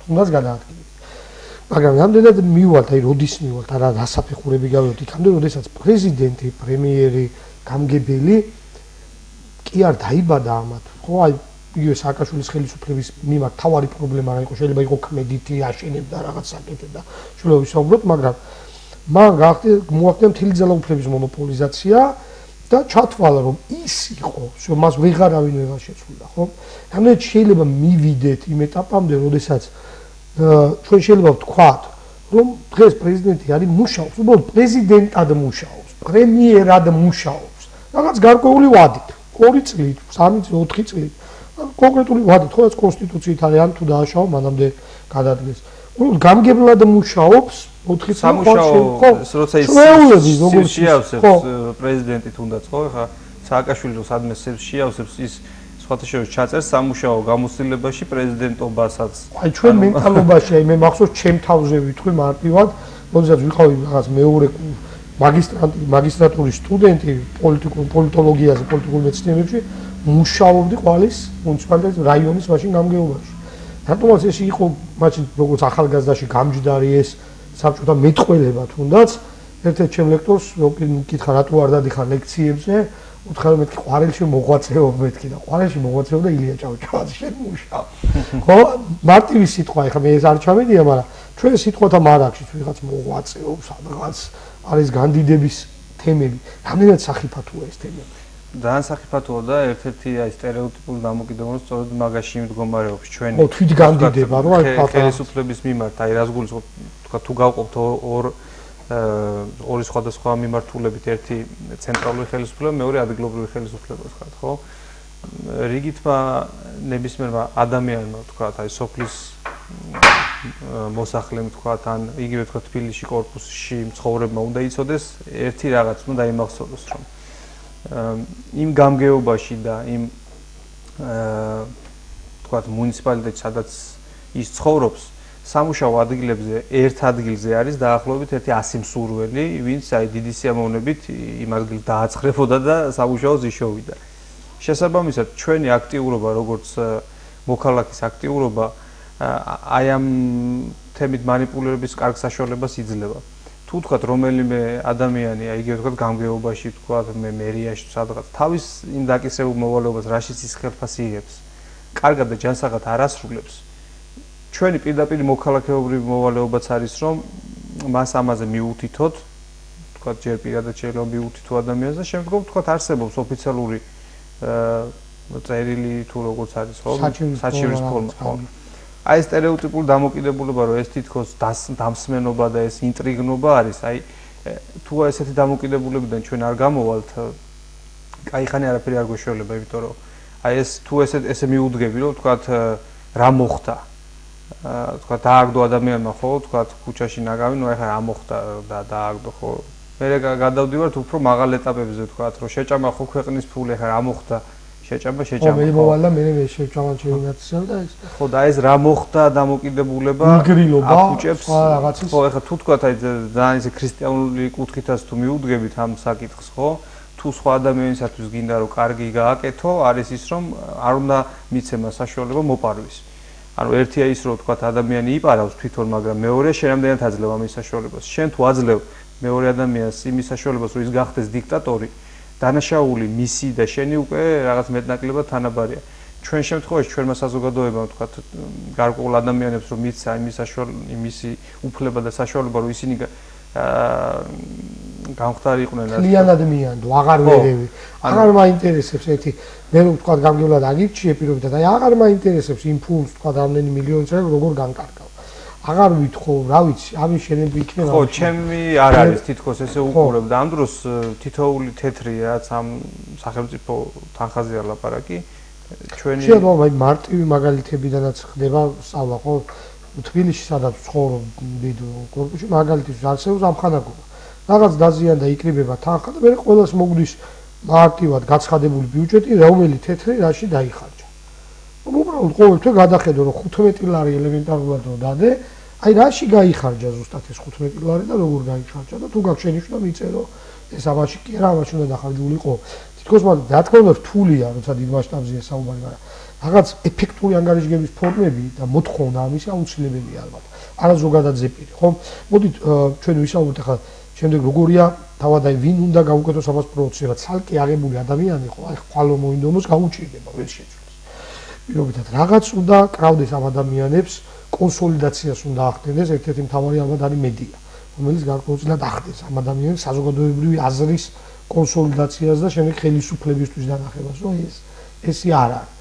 თუნდაც გადაადგილებით. მაგრამ რამდენად მივალთ, აი როდის მივალთ, არა დასაფეხურები გავიოთ იქამდე, როდესაც პრეზიდენტი, პრემიერი, გამგებელი კი არ დაიბადა ამათ, ხო, აი იგივე სააკაშვილის ხელისუფლების მიმართ თავარი პრობლემა რა იყო, შეიძლება იყო ქმედითი, აშენებდა რაღაც საკეთებს და შეიძლება ვისაუბროთ, მაგრამ მან მოახდინა მთელი ძალაუფლების მონოპოლიზაცია და ჩათვალა, რომ ის იყო, მას ვეღარავინ ვეღარ შეცვლა, ხო? ამიტომ შეიძლება მივიდეთ იმ ეტაპამდე, როდესაც ჩვენ შეიძლება ვთქვათ, რომ დღეს პრეზიდენტი არის მუშაობს, უბრალოდ პრეზიდენტად მუშაობს, პრემიერად მუშაობს, რაღაც გარკვეული ვადით, 2 წლით, 3 წლით, 4 წლით. კონკრეტული ვადით, ხო, ეს კონსტიტუციით არის, ან თუ დააშავა, მანამდე გადადგეს. უბრალოდ გამგებლად მუშაობს 4 წელი სამუშაო, როცა ის შეავსებს პრეზიდენტი თუნდაც, ხო, ხა სააკაშვილი რო სადმე შეავსებს ის სხვათა შორის ჩაწერს სამუშაო გამოცდილებაში პრეზიდენტობასაც. აი ჩვენ მენტალობაში, აი მე მახსოვს ჩემ თავზე ვითქვი მარტივად, როდესაც ვიყავი რაღაც მეორე მაგისტრატურის სტუდენტი პოლიტოლოგიაზე, პოლიტიკურ მეცნიერებებში, მუშაობდი ყვალის მუნიციპალიტეტის რაიონის მაშინ გამგეობაში. რატომაც ეს იყო მაშინ როგორც ახალგაზრდაში გამჯდარი ეს საბჭოთა მეტყველება თუნდაც ერთ-ერთ ჩემ ლექტორს მიკითხა რატო არ დადიხარ ლექციებზე, უთხრა რომ მეთქი ყვარელში მოღვაწეობ მეთქი და ყვარელში მოღვაწეობდა ილია ჭავჭავაძე შენ მუშაობ. ხო, მარტივი სიტყვა, ეხლა მე ეს არ ჩამედია, მაგრამ ჩვენ სიტყვათა მარაგში ვიღაც მოღვაწეობს, რაღაც არის განდიდების თემები. რამდენად სახიფათოა ეს თემები? ძალიან სახიფათოა და ერთ-ერთი აი სტერეოტიპული დამოკიდებულება სწორედ მაგაში მდგომარეობს ჩვენი. ო თვით განდიდება, რომ აი ხელისუფლების მიმართ, აი რას გულისხმობ, თქვა თუ გავყოფთ ორი სხვადასხვა მიმართულებით, ერთი ცენტრალური ხელისუფლება, მეორე ადგილობრივი ხელისუფლება, თქვა, ხო? რიგითმა ნებისმიერმა ადამიანმა, თქვა, აი სოფლის მოსახლემ, თქვა, ან იგივე თქვა თბილისში კორპუსში მცხოვრებმა უნდა იცოდეს ერთი რაღაც, უნდა იმახსოვროს, რომ იმ გამგეობაში და იმ თქვათ მუნიციპალიტეტში, სადაც ის ცხოვრობს, სამუშაო ადგილებზე ერთ ადგილზე არის დაახლოებით 100 მსურველი, ვინც აი დიდი სიამოვნებით იმ ადგილს დააცხრებოდა და სამუშაოს იშოვიდა. შესაბამისად, ჩვენი აქტიურობა, როგორც მოქალაქის აქტიურობა, აი ამ თემით манипуლირების კარგ საშუალებას იძლევა. თუ თქვათ რომელიმე ადამიანი, აი იგივე თქვათ გამგეობაში, თქვათ მერიაში სადღაც თავის იმ დაკისრებულ მოვალეობას რაშიც ის ხელფასი იღებს, კარგად და ჯანსაღად არ ასრულებს. ჩვენი პირდაპირ მოქალაქეობრივი მოვალეობაც არის, რომ მას ამაზე მიუთითოთ, თქვათ ჯერ პირადად შეიძლება მიუთითო ადამიანს და შემდგომ თქვათ არსებობს ოფიციალური წერილი თუ როგორც არის, ხო? საჩივრის ფორმა, ხო? აი ეს стереოტიპული დამოკიდებულება, რომ ეს თითქოს დამსმენობა და ეს ინტრიგნობა არის, აი თუ ესეთი დამოკიდებულებიდან ჩვენ არ გამოვალთ, კაიხანი არაფერი არ გვეშველება, იმიტომ რომ აი ეს თუ ესე მიუდგები, რომ თქვათ რა მოხდა, თქვათ დააგდო ადამიანმა, ხო, თქვათ ქუჩაში ნაგავი, ნუ ეხლა რა მოხდა და დააგდო, ხო? მე გადავდივართ უფრო მაღალ ეტაპებზე, თქვათ, რომ შეჭამა ხო ქვეყნის ფული, ეხლა რა მოხდა? შეჭამა. ხო, მე მოვალა, მე შეჭამა ჩემინაცია და ეს. ხო, და ეს რა მოხდა დამოკიდებულება აფუჭებს რაღაცის. ხო, ეხლა თუ თქვათ აი ძალიან ისე ქრისტიანული კუთხითაც თუ მიუდგებით ამ საკითხს, ხო? თუ სხვა ადამიანისათვის გინდა რომ კარგი გააკეთო, არის ის რომ არ უნდა მიცემა საშუალება მოპარვის. ანუ ერთია ის რომ თქვათ ადამიანი იპარავს თვითონ, მაგრამ მეორე შენ ამდენად აძლევ ამის საშუალებას. შენ თუ აძლევ მეორე ადამიანს იმის საშუალებას, რომ ის გახდეს დიქტატორი, დანაშაული მისი და შენი უკვე რაღაც მეტნაკლებად თანაბარია. ჩვენ შემთხვევაში ჩვენმა საზოგადოებამ თქვათ გარკვეულ ადამიანებს რომ მისცა იმისი უფლება და საშუალება რომ ისინი გამختარი იყვნენ და ძალიან ადამიანო, აღარ ვერევი. აღარ მაინტერესებს ერთი მე ვთქვათ გამგებლად აგირჩიე პირობითად, აი აღარ მაინტერესებს იმ ფულს თქვათ რამდენი მილიონი წელი როგორ განკარგავ. აღარ ვითხოვ, რა ვიცი, ამის შენები იქნება. ხო, ჩემი არ არის თითქოს ესე უყურებ და ამ დროს თითოეული თეთრი რაც ამ სახელმწიფო თანხაზეა ლაპარაკი ჩვენი შეიძლება მარტივი მაგალითებიდანაც ხდება სწავლა, ხო? თბილისში სადაც ცხოვრობ დიდ კორპუსში მაგალითის არსებობს ამხანაგობა. რაღაც დაზიანდა იკრიბება თანხა და მე ყველას მოგდის აქტივად გაცხადებული ბიუჯეტი, რომელი თეთრი რაში დაიხარჯა. უბრალოდ ყოველთვის გადახედო რომ 15 ლარი ელემენტარულად რომ დადე, აი რაში გაიხარჯა ზუსტად ეს 15 ლარი და როგორ გაიხარჯა და თუ გაქვს შენიშვნა მიწერო, ეს ამაში კი არა, ამაში უნდა დახარჯულიყო. თითქოს მაგრამ რა თქმა უნდა რთულია, როცა დიდ მასშტაბზეა საუბარი, მაგრამ რაღაც ეფექტური ანგარიშგების ფორმები და მოთხოვნა ამისი აუცილებელია ალბათ. არა ზოგადად ზეპირი, ხო? მოდით ჩვენ ვისაუბროთ ახლა შემდეგ როგორია თავად აი ვინ უნდა გაუკეთოს ამას პროცესად, ცალკე აღებული ადამიანი ხო, აი ხვალო მოინდომოს გაუჭირდება ვერ შეძლოს. პირობითად რაღაც უნდა კრავდეს ამ ადამიანებს, კონსოლიდაციას უნდა ახდენდეს, ერთ-ერთი მთავარი ალბათ არის მედია, რომელიც გარკვეულწილად ახდენს ამ ადამიანებს საზოგადოებრივი აზრის კონსოლიდაციას და შემდეგ ხელისუფლებისთვის დანახებას, რომ ესე არ არის.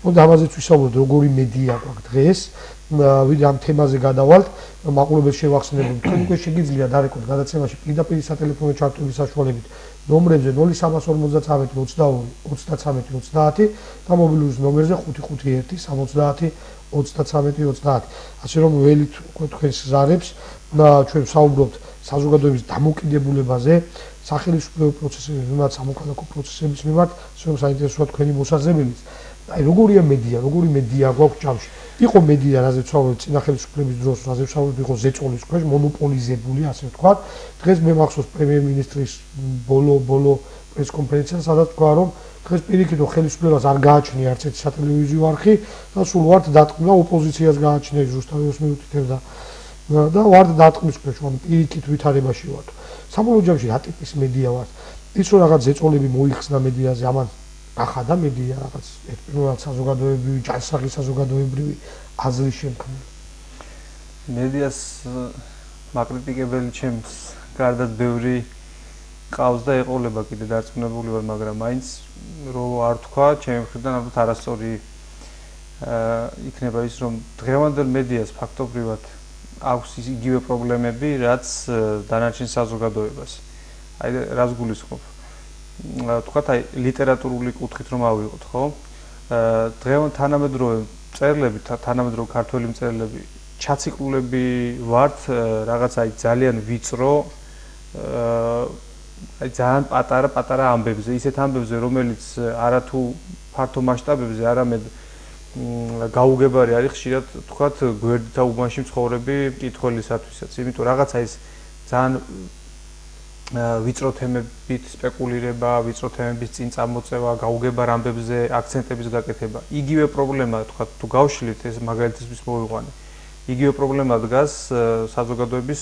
მოდით ამაზეც ვისაუბროთ, როგორი მედია გვაქვს დღეს, ვიდრე ამ თემაზე გადავალთ, მაყურებელს შევახსენებთ, თქვენ უკვე შეგიძლიათ დარეკოთ გადაცემაში პირდაპირ სატელეფონო ჩართვების საშუალებით ნომრებზე 0353 22 33 30 და მობილურის ნომერზე 551 70 33 30. ასე რომ ველით უკვე თქვენს ზარებს ჩვენ ვსაუბრობთ საზოგადოების დამოკიდებულებაზე, სახელმწიფო პროცესების მიმართ, სამოქალაქო პროცესების მიმართ, ასე რომ საინტერესოა თქვენი მოსაზრებებიც. აი როგორია მედია, როგორი მედია გვაქვს ჯამში. იყო მედია, რაზე ვსაუბრობთ წინა ხელისუფლების დროს, რაზე ვსაუბრობთ, იყო ზეწოლის ქვეშ მონოპოლიზებული, ასე ვთქვათ. დღეს მე მახსოვს პრემიერ-მინისტრის ბოლო პრესკონფერენცია, სადაც თქვა, რომ დღეს პირიქით ხელისუფლებას არ გააჩნია არც ერთი სატელევიზიო არხი და სულ ვართ დატყმდა ოპოზიციას გააჩნია ზუსტად მიუთითებდა და ვართ დატყმის ქვეშ, ანუ პირიქით ვითარებაში ვართ. საბოლოო ჯამში რა ტიპის მედია ვართ? ის რომ რაღაც ზეწოლები მოიხსნა მედიაზე, ამან ახადა მედია რაღაც ერთპიროვნად საზოგადოებრივი, ჯანსაღი საზოგადოებრივი აზრის შემქმნელი. მედიას მაკრიტიკებელი ჩემს გარდაც ბევრი ყავს და ეყოლება კიდე დარწმუნებული ვარ, მაგრამ მაინც რო არ თქვა, ჩემი მხრიდან ალბათ არასწორი იქნება ის, რომ დღევანდელ მედიას ფაქტობრივად აქვს იგივე პრობლემები, რაც დანარჩენ საზოგადოებას. აი რას გულისხმობ? თქვათ აი ლიტერატურული კუთხით რომ ავიღოთ, ხო? დღევანდელ თანამედროვე მწერლები, თანამედროვე ქართველი მწერლები ჩაციკრულები ვართ რაღაც აი ძალიან ვიწრო აი ძალიან პატარა ამბებზე, ისეთ ამბებზე, რომელიც არათუ ფართო მასშტაბებზე, არამედ გაუგებარი არის ხშირად თქვათ გვერდითა უბანში მცხოვრები მკითხველისათვისაც, იმიტომ რაღაცა ის ძალიან ვიწრო თემებით სპეკულირება, ვიწრო თემების წინ წამოწევა, გაუგებარ ამბებზე აქცენტების გაკეთება. იგივე პრობლემა თქვათ თუ გავშლით ეს მაგალითისთვის მოვიყვანე. იგივე პრობლემა დგას საზოგადოების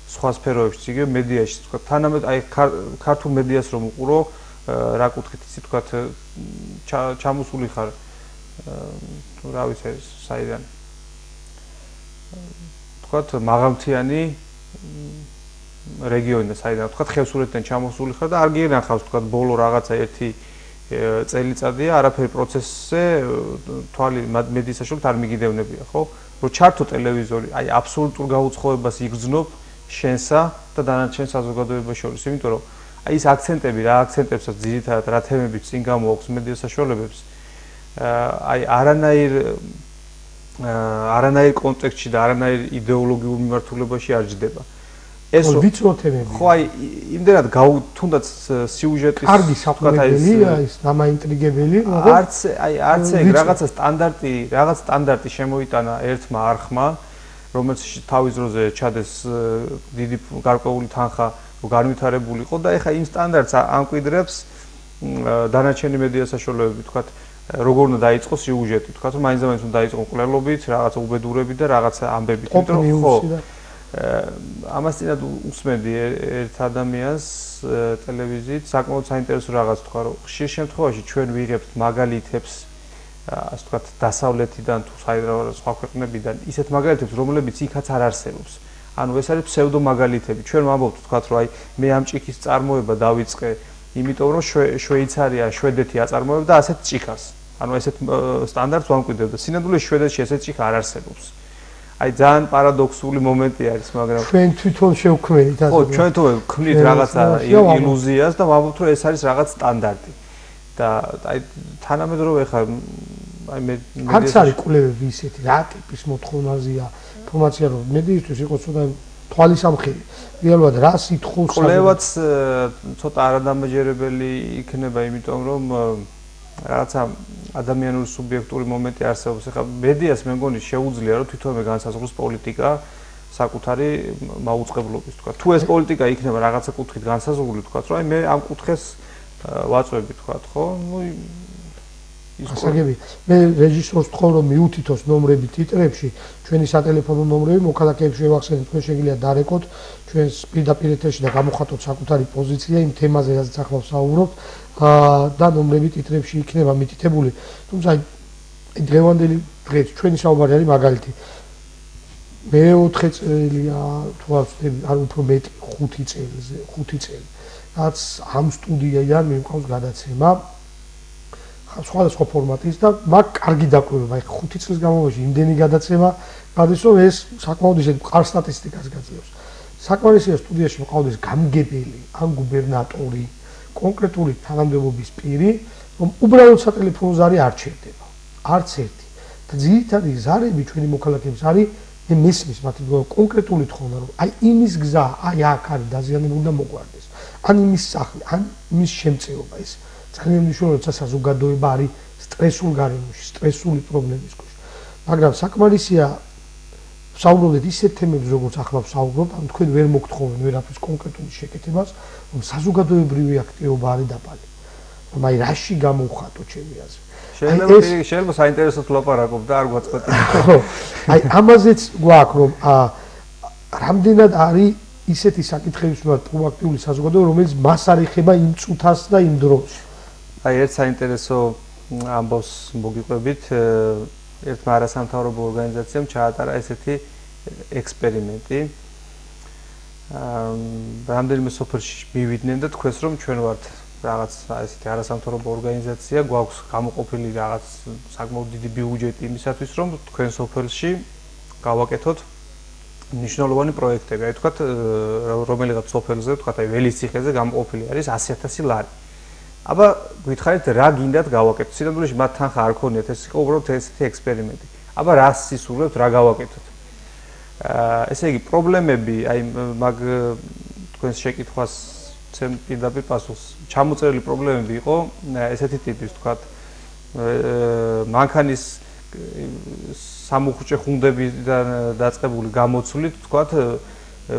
სხვა სფეროებში, იგივე მედიაში, თქვა თანამედ აი ქართულ მედიას რომ უყურო, რა კუთხით იცი თქვა ჩამოსული ხარ რა ვიცი საიდან თქვა მაღალმთიანი რეგიონი საიდან თქვა ხევსურეთიდან ჩამოსული ხარ და არ გინახავს თქვა ბოლო რაღაცა ერთი წელიწადია არაფერი პროცესზე თვალი მედიის საშუალებით არ მიგიდევნებია ხო რომ ჩართო ტელევიზორი აი აბსოლუტურ გაუცხოებას იგრძნობ შენსა და დანარჩენ საზოგადოებას შორის იმიტომ რომ აი ეს აქცენტები რა აქცენტებსაც ძირითადად რა თემები წინ გამოაქვს მედიის საშუალებებს აი არანაირ კონტექსტში და არანაირ იდეოლოგიურ მიმართულებაში არ ჯდება ეს ვიცრო თემები ხო აი იმდენად თუნდაც სიუჟეტის კარგი საყურებელი ის დამაინტრიგებელი არც რაღაცა სტანდარტი შემოიტანა ერთმა არხმა რომელშიც თავის დროზე ჩადეს დიდი გარკვეული თანხა რომ განვითარებულიყო და ეხა იმ სტანდარტს ამკვიდრებს დანარჩენი მედია საშუალებები თქვათ როგორ უნდა დაიწყოს სიუჟეტი თქვათ რომ მაინც უნდა დაიწყო მკვლელობით რაღაცა უბედურებით და რაღაცა ამბებით იმიტომ რომ ხო ამას წინათ უსმენდი ერთ ადამიანს ტელევიზიით საკმაოდ საინტერესო რაღაც თქვა რომ ხშირ შემთხვევაში ჩვენ ვიღებთ მაგალითებს ასე ვთქვათ დასავლეთიდან თუ სხვა ქვეყნებიდან ისეთ მაგალითებს რომლებიც იქაც არ არსებობს ანუ ეს არის ფსევდო მაგალითები ჩვენ ვამბობთ ვთქვათ რომ აი მე ამ ჭიქის წარმოება დავიწყე იმიტომ რომ შვეიცარია შვედეთი აწარმოებდა ასეთ ჭიქას ანუ ესეთ სტანდარტს ვამკვიდრებ და სინამდვილეში შვედეთში ესეთ ჭიქა არ არსებობს აი ძალიან პარადოქსული მომენტი არის მაგრამ ჩვენ თვითონ შევქმნით ასე ხო ჩვენ თვითონ ვქმნით რაღაცა ილუზიას და ვამბობთ რომ ეს არის რაღაც სტანდარტი და აი თანამედროვე ხარ აი მე არც არის კვლევები ისეთი რა ტიპის მოთხოვნაზეა ინფორმაცია რომ მედიისთვის იყოს ცოტა თვალისამხელი რეალურად რა სითხულს კვლევაც ცოტა არადამაჯერებელი იქნება იმიტომ რომ რაღაცა ადამიანური სუბიექტური მომენტი არსებობს ეხლა მედიას მე მგონი შეუძლია რომ თვითონვე განსაზღვროს პოლიტიკა საკუთარი მაუწყებლობის თქვა თუ ეს პოლიტიკა იქნება რაღაცა კუთხით განსაზღვრული თქვა რომ აი მე ამ კუთხეს ვაწვევი თქვა ხო ნუ ასაგები მე რეჟისორს ვთხოვ რომ მიუთითოს ნომრები ტიტრებში ჩვენი სატელეფონო ნომრები მოქალაქეებს შევახსენეთ თქვენ შეგიძლიათ დარეკოთ ჩვენს პირდაპირ ეთერში და გამოხატოთ საკუთარი პოზიცია იმ თემაზე რაც ახლა ვსაუბრობთ და ნომრები ტიტრებში იქნება მითითებული თუმცა აი დღევანდელი დღეს ჩვენი საუბარი არის მაგალითი მე-4 წელია თუ არ უფრო მეტი 5 წელი რაც ამ სტუდიიდან მიმყავს გადაცემა სხვადასხვა ფორმატის და მაგ კარგი დაკვირვება აი 5 წლის განმავლობაში იმდენი გადაცემა გადის რომ ეს საკმაოდ ისეთ მყარ სტატისტიკას გაძლევს საკმარისია სტუდიაში მყავდეს გამგებელი ან გუბერნატორი კონკრეტული თანამდებობის პირი რომ უბრალოდ სატელეფონო ზარი არ ჩერდება არც ერთი და ძირითადი ზარები ჩვენი მოქალაქეებს არის მე მისმის მათი კონკრეტული თხოვნა რომ აი იმის გზა აი აქ არის დაზიანებული და მოგვარდეს ან იმის სახლი ან იმის შემწეობა ეს ძალიან მნიშვნელოვანია როცა საზოგადოება არის სტრესულ გარემოში სტრესული პრობლემის ქვეშ მაგრამ საკმარისია ვსაუბრობთ ისეთ თემებზე როგორც ახლა ვსაუბრობთ ან თქვენ ვერ მოგთხოვენ ვერაფრის კონკრეტული შეკეთებას რომ საზოგადოებრივი აქტივობა არის დაბალი რომ აი რაში გამოვხატო ჩემი აზრით შეიძლება საინტერესოდ ვლაპარაკობ და არ გვაწყვეტი ხო აი ამაზეც გვაქვს რომ რამდენად არის ისეთი საკითხების მიმართ პროაქტიული საზოგადოება რომელიც მას არ ეხება იმ წუთას და იმ დროს აი ერთ საინტერესო ამბავს მოგიყვებით ერთმა არასამთავრობო ორგანიზაციამ ჩაატარა ესეთი ექსპერიმენტი რამდენიმე სოფელში მივიდნენ და თქვენს რომ ჩვენ ვართ რაღაც ესეთი არასამთავრობო ორგანიზაცია გვაქვს გამოყოფილი რაღაც საკმაოდ დიდი ბიუჯეტი იმისათვის რომ თქვენ სოფელში გავაკეთოთ მნიშვნელოვანი პროექტები აი თქვათ რომელიღაც სოფელზე თქვათ აი ველისციხეზე გამოყოფილი არის 100,000 ლარი აბა გითხარით რა გინდათ გავაკეთოთ სინამდვილეში მათ თანხა არ ქონიათ ეს იყო უბრალოდ ესეთი ექსპერიმენტი აბა რა სისურვებთ რა გავაკეთოთ ესე იგი პრობლემები აი მაგ თქვენს შეკითხვას ცემ პირდაპირ პასუხს ჩამოწერილი პრობლემები იყო ესეთი ტიპის თქვათ მანქანის სამუხრჭე ხუნდებიდან დაწყებული გამოცვლით თქვათ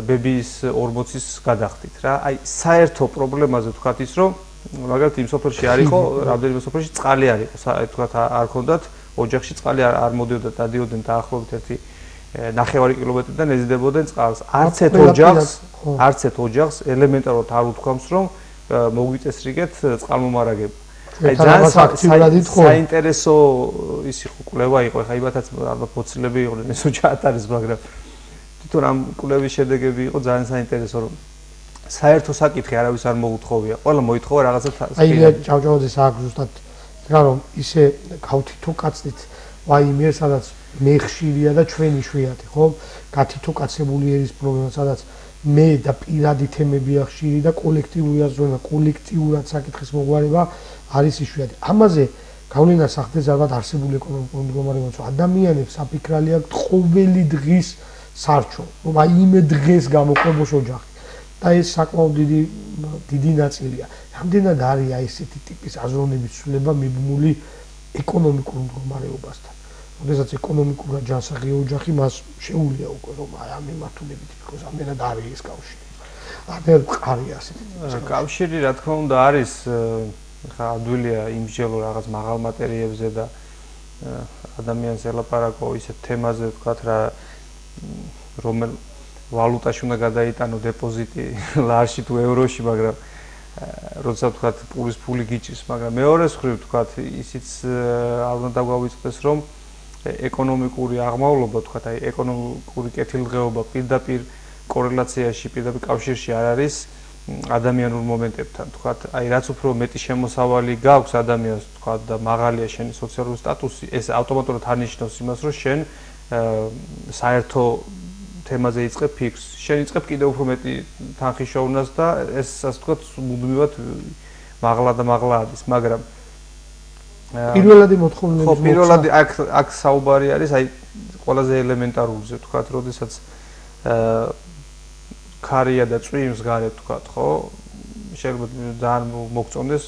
ბებიის 40-ის გადახდით რა აი საერთო პრობლემაზე თქვათ ის რომ მაგალითად იმ სოფელში არ იყო რამდენიმე სოფელში წყალი არ იყო თქვათ არ ქონდათ ოჯახში წყალი არ მოდიოდა დადიოდნენ დაახლოებით 9 კილომეტრიდან ეზიდებოდნენ წყალს. არც ერთ ოჯახს ელემენტარულად არ უთქვამს, რომ მოგვიწესრიგეთ წყალმომარაგება. აი ძალიან საინტერესო ის იყო კვლევა იყო, ხა იმათაც ალბათ ფოცილები იყვნენ, ეს უჩათ არის, მაგრამ თვითონ ამ კვლევის შედეგები იყო ძალიან საინტერესო, რომ საერთო საკითხი არავის არ მოუთხოვია. ყველა მოითხოვა რაღაცა აი ჭავჭავაძეს აქვს ზუსტად რა რომ ისე გავთითო კაცით ვაიმე სადაც მე ხშირია და ჩვენი შვიათი, ხო? გათითო კაცებული ერის პრობლემა, სადაც მე და პირადი თემებია ხშირი და კოლექტიური აზროვნება, კოლექტიურად საკითხის მოგვარება არის იშვიათი. ამაზე გავლენას ახდენს ალბათ არსებული ეკონომიკური მდგომარეობა, რომ ადამიანებს საფიქრალი აქვს ყოველი დღის სარჩო, რომ აი იმე დღეს გამოყვებოს ოჯახი. და ეს საკმაოდ დიდი ნაწილია. რამდენად არის აი ესეთი ტიპის აზროვნების ცვლილება მიბმული ეკონომიკურ მდგომარეობასთან. როდესაც ეკონომიკურად ჯანსაღი ოჯახი მას შეუძლია უკვე რომ აი ამ მიმართულებით იყოს, ამდენად არის ეს კავშირი. არ მყარია ასეთი. კავშირი რა თქმა უნდა არის, ხა ადვილია იმსჯელო რაღაც მაღალ მატერიებზე და ადამიანს ელაპარაკო ისეთ თემაზე ვთქვათ რა რომელ ვალუტაში უნდა გადაიტანო დეპოზიტი ლარში თუ ევროში, მაგრამ როდესაც ვთქვათ პურის ფული გიჭირს, მაგრამ მეორეს მხრივ ვთქვათ ისიც არ უნდა დაგვავიწყდეს, რომ ეკონომიკური აღმავლობა, ვთქვათ, აი ეკონომიკური კეთილდღეობა პირდაპირ კორელაციაში, პირდაპირ კავშირში არ არის ადამიანურ მომენტებთან, ვთქვათ, აი რაც უფრო მეტი შემოსავალი გაქვს ადამიანს, ვთქვათ, და მაღალია შენი სოციალური სტატუსი, ეს ავტომატურად არნიშნავს იმას, რომ შენ საერთო თემაზე იწყებ ფიქრს. შენ იწყებ კიდევ უფრო მეტი თანხის შოუნას და ეს ასე ვთქვათ, მუდმივად მაღლა და მაღლა არის, მაგრამ პირველადი მოთხოვნილების ხო, პირველადი აქ საუბარი არის აი ყველაზე ელემენტარულზე, ვთქვათ, როდესაც ქარია და წვიმს გარეთ, ვთქვათ, ხო? შეიძლება ძალიან მოგწონდეს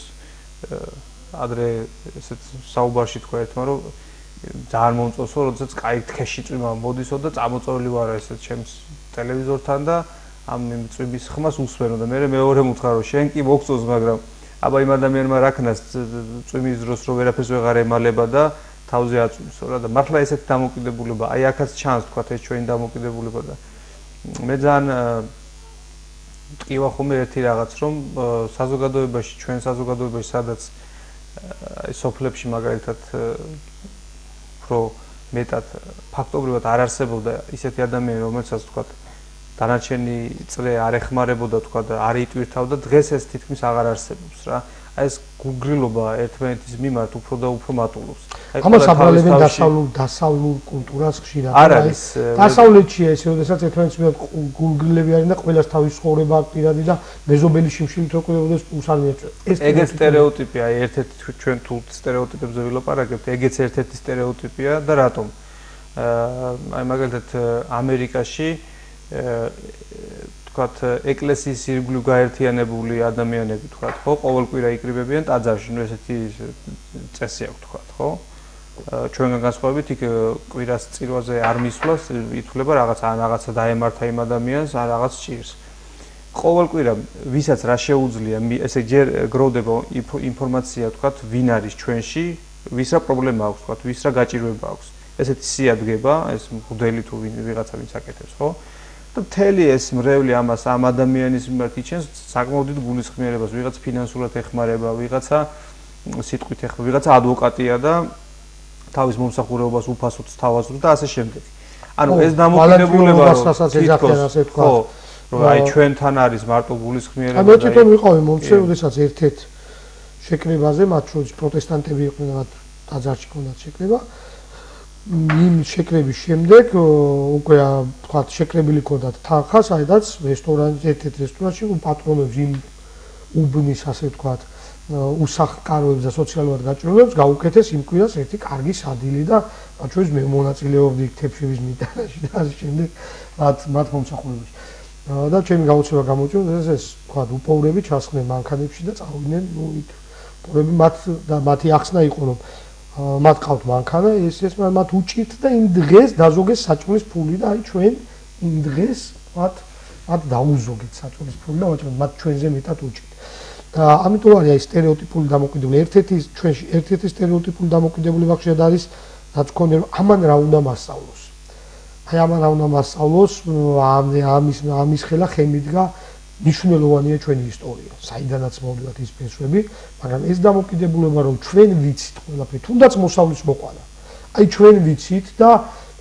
ადრე ესეთ საუბარში თქვა ერთმა, რომ ძალიან მომწონსო, როდესაც კაი თხეში წვიმა მოდისო და წამოწეული ვარ ესეთ ჩემს ტელევიზორთან და ამ წვიმის ხმას უსვენო და მე მეორე მუთხა რომ შენ კი მოგწონს, მაგრამ აბა იმ ადამიანმა რა ქნას წვიმის დროს რომ ვერაფერს ვეღარ ემალება და თავზე აწვიმსო რა და მართლა ესეთი დამოკიდებულება, აი აქაც ჩანს თქვა ეს ჩვენი დამოკიდებულება და მე ძალიან ტყივა ხომ ერთი რაღაც რომ საზოგადოებაში, ჩვენ საზოგადოებაში სადაც აი სოფლებში მაგალითად უფრო მეტად ფაქტობრივად არ არსებობდა ისეთი ადამიანი, რომელსაც თქვა დანარჩენი წლე არ ეხმარებოდა თქვა და არ იტვირთავდა, დღეს ეს თითქმის აღარ არსებობს რა. აი ეს გულგრილობა ერთმანეთის მიმართ უფრო და უფრო მატულობს. ამას აბრალებენ დასავლურ კულტურას ხშირად. არ არის. დასავლეთშია ეს, როდესაც ერთმანეთის მიმართ გულგრილები არიან და ყველას თავის ცხოვრება აქვს პირადი და მეზობელი შიმშილით რო ყვებოდეს პულს არ მიეწევს. ეგეც სტერეოტიპია, ერთ-ერთი ჩვენ თუ სტერეოტიპებზე ვილაპარაკებთ, ეგეც ერთ-ერთი სტერეოტიპია და რატომ? აი მაგალითად ამერიკაში თქვათ ეკლესიის ირგვლივ გაერთიანებული ადამიანები თქვათ, ხო, ყოველ კვირა იკრიბებიან ტაძარში, ნუ ესეთი წესი აქვს თქვათ, ხო? ჩვენგან განსხვავებით იქ კვირას წირვაზე არ მისვლას, ითვლება რაღაცა დაემართა იმ ადამიანს, ან რაღაც ჭირს. ყოველ კვირა ვისაც რა შეუძლია, ესე ჯერ გროვდება ინფორმაცია, თქვათ, ვინ არის ჩვენში, ვის რა პრობლემა აქვს, თქვათ, ვის რა გაჭირვება აქვს. ესეთი სია დგება, ეს მღვდელი თუ ვიღაცა ვინც აკეთებს, ხო? და მთელი ეს მრევლი ამას ამ ადამიანის მიმართ იჩენს საკმაოდ დიდ გულისხმიერებას, ვიღაც ფინანსურად ეხმარება, ვიღაცა სიტყვით ეხმარება, ვიღაცა ადვოკატია და თავის მომსახურებას უფასოდ სთავაზობს და ასე შემდეგ. ანუ ეს დამოკიდებულება ხო, რომ აი ჩვენთან არის მარტო გულისხმიერება. ანუ თვითონ ვიყავი მომცე, როდესაც ერთ-ერთ შეკრებაზე, მათ შორის პროტესტანტები იყვნენ და ტაძარში ჰქონდათ შეკრება. იმ შეკრების შემდეგ უკვე თქვათ შეკრებილი ქონდათ თანხა, საიდანაც ერთ-ერთ რესტორანში პატრონებს იმ უბნის ასე ვთქვათ უსახკაროებს და სოციალურად გაჭირვებებს გაუკეთეს იმ კვირას ერთი კარგი სადილი და მათ შორის მე მონაწილეობდი თეფშევის მიტანაში და ასე შემდეგ მათ მომსახურებაში. და ჩემი გაუცემა გამოიწვია ეს ვთქვათ უპოვრები ჩასხდნენ მანქანებში და წავიდნენ იქ უპოვრები მათი ახსნა იყო რომ მათ ყავთ მანქანა, ეს მათ უჭირთ და იმ დღეს დაზოგეს საჭმლის ფული და აი ჩვენ იმ დღეს მათ დაუზოგეთ საჭმლის ფული და მათ ჩვენზე მეტად უჭირთ. და ამიტომ არის აი სტერეოტიპული დამოკიდებულება. ერთ-ერთი სტერეოტიპული დამოკიდებულება ხშირად არის, რაც გქონდა რომ ამან რა უნდა მასწავლოს. აი ამან უნდა მასწავლოს ამის ხელა ხემიდგა მნიშვნელოვანია ჩვენი ისტორია, საიდანაც მოვიდათ ის ფესვები, მაგრამ ეს დამოკიდებულება რომ ჩვენ ვიცით ყველაფერი, თუნდაც მოსავლის მოყვანა. აი ჩვენ ვიცით და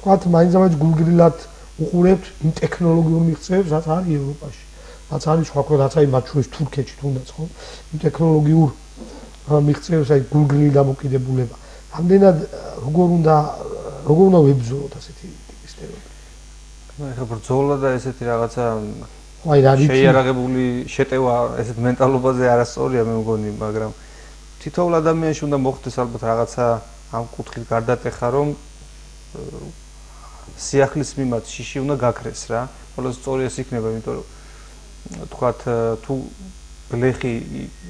თქვათ მაინც გულგრილად უყურებთ იმ ტექნოლოგიურ მიღწევებს, რაც არის ევროპაში. რაც არის სხვა ქვეყნებიც, აი მათ შორის თურქეთში თუნდაც ხო? იმ ტექნოლოგიურ მიღწევებს, აი გულგრილი დამოკიდებულება. ამდენად როგორ უნდა ვებრძოლოთ ასეთი სტერეოტიპი? ეხლა ბრძოლა და ესეთი რაღაცა აი რა ვიცი შეიარაღებული შეტევა ესეთ მენტალობაზე არასწორია მე მგონი, მაგრამ თითოეულ ადამიანში უნდა მოხდეს ალბათ რაღაცა ამ კუთხით გარდატეხა, რომ სიახლის მიმართ შიში უნდა გაქრეს რა. ხოლო სწორი ეს იქნება, იმიტომ რომ თქვათ თუ გლეხი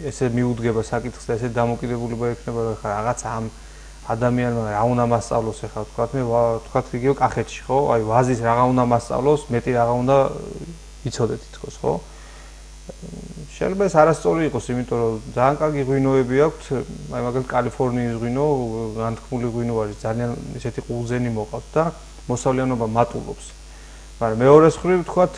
ესე მიუდგება საკითხს და ესე დამოკიდებულება ექნება, რომ ხა რაღაც ამ ადამიანმა რა უნდა მასწავლოს ახლა თქვათ მე თქვათ იგივე კახეთში ხო? აი ვაზის რა უნდა მასწავლოს, მეტი რა უნდა იცოდეთ თქოს ხო? შეიძლება ეს არასწორი იყოს, იმიტომ რომ ძალიან კარგი ღვინოები აქვთ, აი მაგალითად კალიფორნიის ღვინო, განთქმული ღვინო არის, ძალიან ისეთი ყურძენი მოყავთ და მოსავლიანობა მატულობს. მაგრამ მეორეს მხრივ თქვათ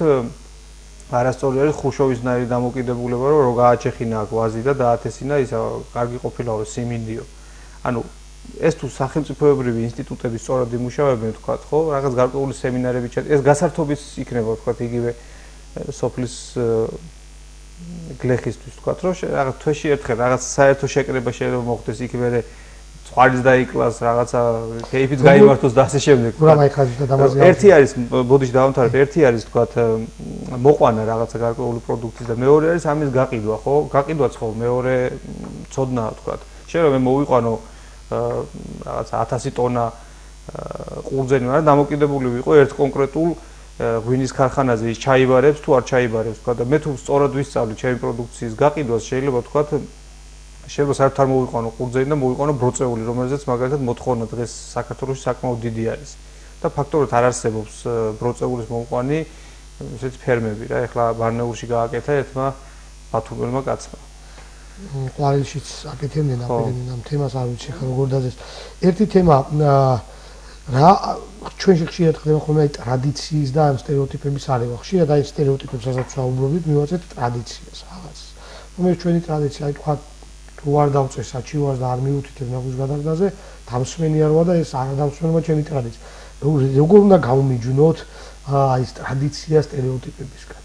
არასწორი არის ხუშოვისნაირი დამოკიდებულება, რომ რო გააჩეხინა აქ ვაზი და დაათესინა ისა კარგი ყოფილაო სიმინდიო. ანუ ეს თუ სახელმწიფოებრივი ინსტიტუტები სწორად იმუშავებენ თქვათ ხო, რაღაც გარკვეული სემინარები ეს გასართობის იქნება თქვათ იგივე სოფლის გლეხისთვის თქვათ რომ რაღაც თვეში ერთხელ რაღაც საერთო შეკრება შეიძლება მოხდეს იქ მერე წყარიც დაიკლას რაღაცა кейფიც გაიმართოს და ასე შემდეგ. რა მაიხაზის და დამაზიანებს. ერთი არის ბოდიში დავამთავრებ, ერთი არის თქვათ მოყვანა რაღაცა გარკვეული პროდუქტის და მეორე არის ამის გაყიდვა ხო? გაყიდვაც ხო მეორე ცოდნა თქვათ. შეიძლება მე მოვიყვანო რაღაცა 1000 ტონა ყურძენი, მაგრამ დამოკიდებული ვიყო ერთ კონკრეტულ ღვინის ქარხანაზე ის ჩაიბარებს თუ არ ჩაიბარებს თქვა და მე თუ სწორად ვისწავლი ჩემი პროდუქციის გაყიდვას შეიძლება თქვა შეიძლება საერთოდ არ მოვიყვანო ყურძენი და მოვიყვანო ბროწეული, რომელზეც მაგალითად მოთხოვნა დღეს საქართველოში საკმაოდ დიდი არის და ფაქტობრივად არ არსებობს ბროწეულის მომყვანი ესეთი ფერმები რა. ეხლა ბარნეულში გააკეთა ერთმა ბათუმელმა კაცმა. ყვავილშიც აკეთებდნენ ამ თემას არ ვიცი ხა როგორ დაზეს. ერთი თემა რა ჩვენში ხშირად ხდება ხოლმე ტრადიციის და ამ სტერეოტიპების არევა. ხშირად აი სტერეოტიპებს რასაც ვაუბრობთ, მივაწეთ ტრადიციას რაღაც. რომელიც ჩვენი ტრადიცია, აი თქვა თუ არ დავწეს საჩივარს და არ მიუთითებ ნაგვის გადაგდაზე, დამსვენი არ ვარ და ეს არ დამსვენობა ჩემი ტრადიცია. როგორ უნდა გავმიჯნოთ აი ეს ტრადიცია სტერეოტიპებისგან?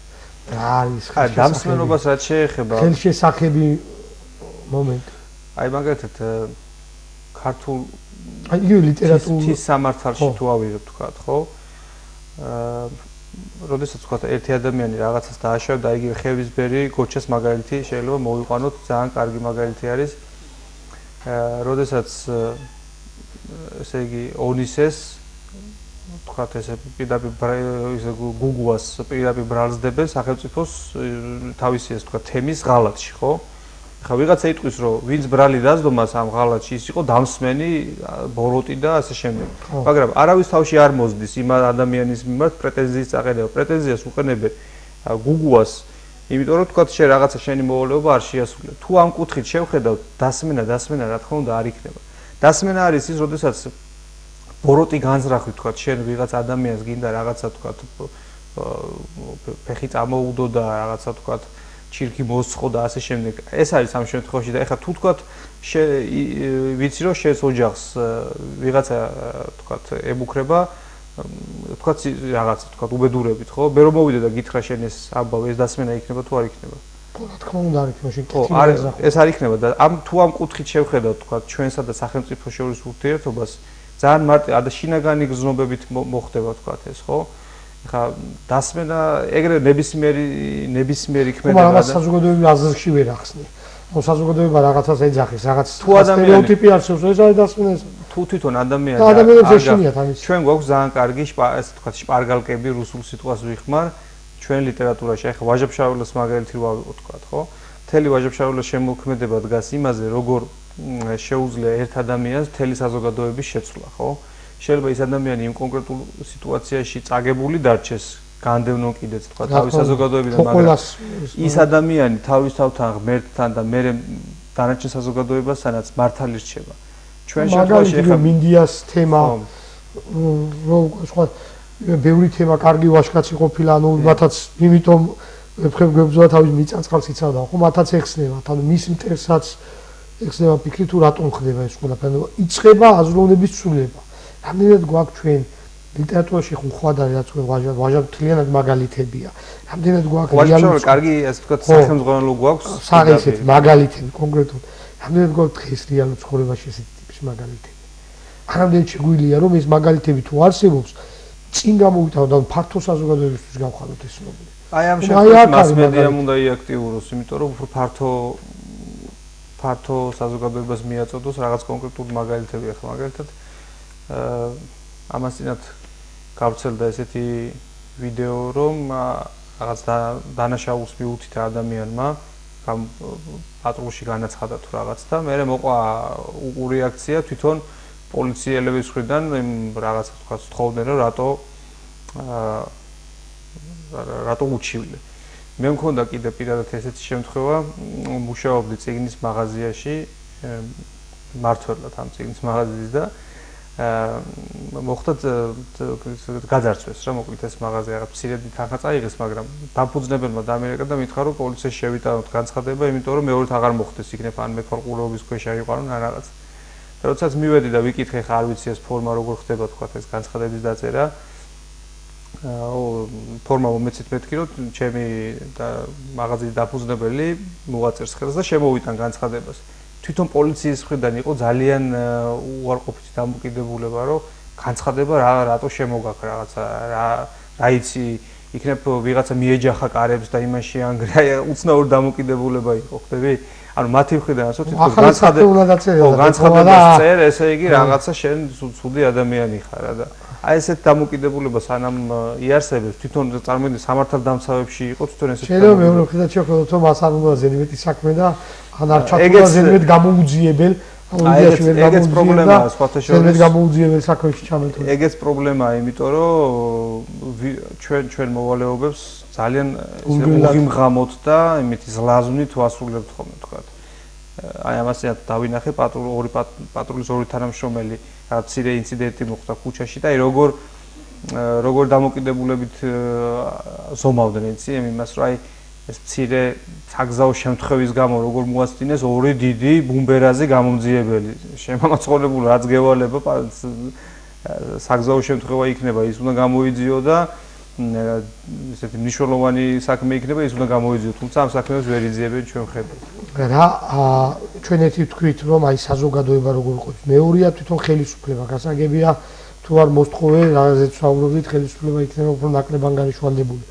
რა არის დამსვენობას რაც შეეხება ხელშესახები მომენტი. აი მაგალითად ქართულ აი იგივე ლიტერატურულ თის სამართალში თუ ავიღებ თქვათ ხო? როდესაც თქვათ ერთი ადამიანი რაღაცას დააშავდა და იგივე ხევისბერი გოჩას მაგალითი შეიძლება მოვიყვანოთ, ძალიან კარგი მაგალითი არის. როდესაც ესე იგი ონისეს თქვათ ესე პირდაპირ ესე გუგუას პირდაპირ ბრალსდებენ სახელმწიფოს თავისი ეს თქვათ თემის ღალატში ხო? ხა ვიღაცა იტყვის რომ ვინც ბრალი დაძდომას ამ ღალატში ის იყო დამსმენი ბოროტი და ასე შემდეგ. მაგრამ არავის თავში არ მოსდის იმ ადამიანის მიმართ პრეტენზიის წაყენება. პრეტენზიას უყენებენ გუგუას, იმიტომ რომ თქვათ შენ რაღაცა შენი მოვალეობა არ შეასრულე. თუ ამ კუთხით შევხედავ დასმენა რა თქმა უნდა არ იქნება. დასმენა არის ის, როდესაც ბოროტი განზრახვი თქვათ შენ ვიღაც ადამიანს გინდა რაღაცა თქვათ ფეხი წამოუდო და რაღაცა თქვათ ჩირკი მოსწყო და ასე შემდეგ. ეს არის ამ შემთხვევაში და ეხლა თუ თქვათ ვიცი რომ შენს ოჯახს ვიღაცა თქვათ ემუქრება თქვათ რაღაცა თქვათ უბედურებით ხო? მე რომ მოვიდე და გითხრა შენ ეს ამბავ ეს დასმენა იქნება თუ არ იქნება? რა თქმა უნდა არ იქნება შენ ეს არ იქნება და ამ თუ ამ კუთხით შევხედავ თქვათ ჩვენსა და სახელმწიფოს შორის ურთიერთობას ძალიან მარტივ და შინაგანი გზნობებით მოხდება თქვათ ეს ხო? ხა დასმენა ეგრე ნებისმიერი ქმედება და მაგრამ საზოგადოებრივ აზრში ვერ ახსნი. ნუ საზოგადოება რაღაცას ეძახის, რაღაც სტერეოტიპი არსებობს, ეს არის დასმენა. თუ თვითონ ადამიანი ადამიანებს ეშინიათ ამის. ჩვენ გვაქვს ძალიან კარგი ასე თქვა შპარგალკები რუსულ სიტყვას ვიხმარ ჩვენ ლიტერატურაში. ახლა ვაჟა-ფშაველას მაგალითი ვავიღოთ თქვა ხო? მთელი ვაჟა-ფშაველას შემოქმედება დგას იმაზე, როგორ შეუძლია ერთ ადამიანს მთელი საზოგადოების შეცვლა, ხო? შეიძლება ის ადამიანი იმ კონკრეტულ სიტუაციაში წაგებული დარჩეს, განდევნონ კიდეც თქვა თავის საზოგადოებიდან, მაგრამ ის ადამიანი თავის თავთან ღმერთთან და მე დანარჩენ საზოგადოებასთანაც მართალი რჩება. ჩვენ შემთხვევაში ახლა მინდიას თემა რომ სხვა ბევრი თემა კარგი ვაჟკაცი ყოფილა, ანუ მათაც იმიტომ ვეფხებ გვებზვა თავის მიწანწყალს იცავდა, ხო მათაც ეხსნებათ, ანუ მის მტერსაც ეხსნება ფიქრი თუ რატომ ხდება ეს ყველაფერი. იწყება აზროვნების ცვლილება. რამდენად გვაქვს ჩვენ ლიტერატურაში ხუხვად არის რაც ვაჟა მთლიანად მაგალითებია. რამდენად გვაქვს რეალური კარგი ასე ვთქვათ სახელმძღვანელო გვაქვს ესეთი მაგალითები კონკრეტულად. რამდენად გვაქვს დღეს რეალურ ცხოვრებაში ესეთი ტიპის მაგალითები. არამდენ შეგვიძლია რომ ეს მაგალითები თუ არსებობს წინ გამოვიტანოთ და ფართო საზოგადოებისთვის გავხადოთ ეს ცნობილი. აი ამ შემთხვევაში მასმედიამ უნდა იაქტიუროს, იმიტომ რომ უფრო ფართო საზოგადოებას მიაწოდოს რაღაც კონკრეტული მაგალითები ახლა მაგალითად ამასინათ გავრცელდა ესეთი ვიდეო რომ რაღაც დანაშაულს მიუთითა ადამიანმა პატრულში განაცხადა თუ რაღაც და მე მოყვა რეაქცია თვითონ პოლიციელების მხრიდან რაღაც თქვა თხოვდნენ რომ რატო უჩივლე. მე მქონდა კიდე პირადად ესეთი შემთხვევა, მუშაობდი წიგნის მაღაზიაში, მმართველად ამ წიგნის მაღაზიის და მოხდა გაძარცვეს რა მოკლედ ეს მაღაზია რაღაც მცირედი თანხა წაიღეს, მაგრამ დაფუძნებელმა დამერეკა და მითხრა რომ პოლიციაში შევიტანოთ განცხადება, იმიტომ რომ მეორედ აღარ მოხდეს იქნებ ან მეთვალყურეობის ქვეშ აიყვანონ ან რაღაც. და როდესაც მივედი და ვიკითხე ხა არ ვიცი ეს ფორმა როგორ ხდება თქვა ეს განცხადების დაწერა. ფორმა მომეცით მეთქი რომ ჩემი მაღაზიის დაფუძნებელი მოაწერს ხელს და შემოვიტან განცხადებას. თვითონ პოლიციის მხრიდან იყო ძალიან უარყოფითი დამოკიდებულება რომ განცხადება რატო შემოგაქ რაღაცა რა იცი იქნებ ვიღაცა მიეჯახა კარებს და იმაში ანგრია უცნაური დამოკიდებულება იყო ხდები ანუ მათი მხრიდან ასე თვითონ განცხადებას წერ ესე იგი რაღაცა შენ ცუდი ადამიანი ხარ და აი ესეთ დამოკიდებულება სანამ იარსებებს თვითონ წარმოიდგინე სამართალდამცავებში იყო თვითონ ესეთ შეიძლება მეორე მხრიდან შევხედოთ რომ მას არ უნდა ზედმეტი საქმე და ან არ ჩათულა ზედმეტ გამოუძიებელ ეგეც პრობლემაა სხვათა შორის ზედმეტ გამოუძიებელ საქმეში ჩამეთვალე ეგეც პრობლემაა იმიტომ რომ ჩვენ მოვალეობებს ძალიან უღიმღამოთ და იმითი ზლაზვნით ვასრულებთ ხოლმე თქვა აი ამასაც დავინახე პატრულის ორი თანამშრომელი რაღაც ცირე ინციდენტი მოხდა ქუჩაში და აი როგორ დამოკიდებულებით ზომავდნენ იცი იმას რომ აი ეს მცირე საგზაო შემთხვევის გამო როგორ მოასწინეს ორი დიდი ბუმბერაზე გამომძიებელი შემამაწყობლებული რაც გევალება საგზაო შემთხვევა იქნება ის უნდა გამოიძიო და ესეთი მნიშვნელოვანი საქმე იქნება ის უნდა გამოიძიო თუმცა ამ საქმეს ვერ იძიებენ ჩვენ ხედავთ რა ჩვენ ერთი ვთქვით რომ აი საზოგადოება როგორ ყოფს მეორეა თვითონ ხელისუფლება გასაგებია თუ არ მოსთხოვე რაღაცეთ საუბრობთ ხელისუფლება იქნება უფრო ნაკლებანგარიშვალდებული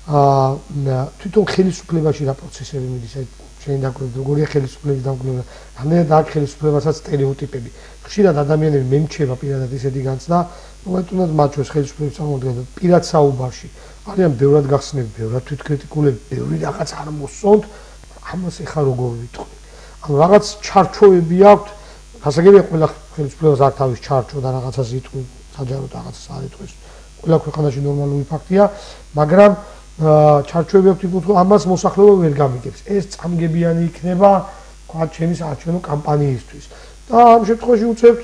თვითონ ხელისუფლებაში რა პროცესები მიდის აი შენ დაგვიყვება როგორია ხელისუფლების დამკვირვებლება რამდენად აქ ხელისუფლებასაც სტერეოტიპები ხშირად ადამიანები მემჩება პირადად ისეთი განცდა რომ თუნდაც მათ შორის ხელისუფლების წარმომადგენლები პირად საუბარში არიან ბევრად გახსნები ბევრად თვითკრიტიკულები ბევრი რაღაც არ მოსწონთ ამას ეხა როგორ ვიტყვი ანუ რაღაც ჩარჩოები აქვთ გასაგებია ყველა ხელისუფლებას არ თავის ჩარჩო და რაღაცას იტყვი საჯაროდ რაღაცას არ იტყვის ყველა ქვეყანაში ნორმალური ფაქტია მაგრამ ჩარჩოები აქვთ იმით რომ ამას მოსახლეობა ვერ გამიგებს ეს წამგებიანი იქნება თქვა ჩემი საარჩევნო კამპანიისთვის და ამ შემთხვევაში უწევთ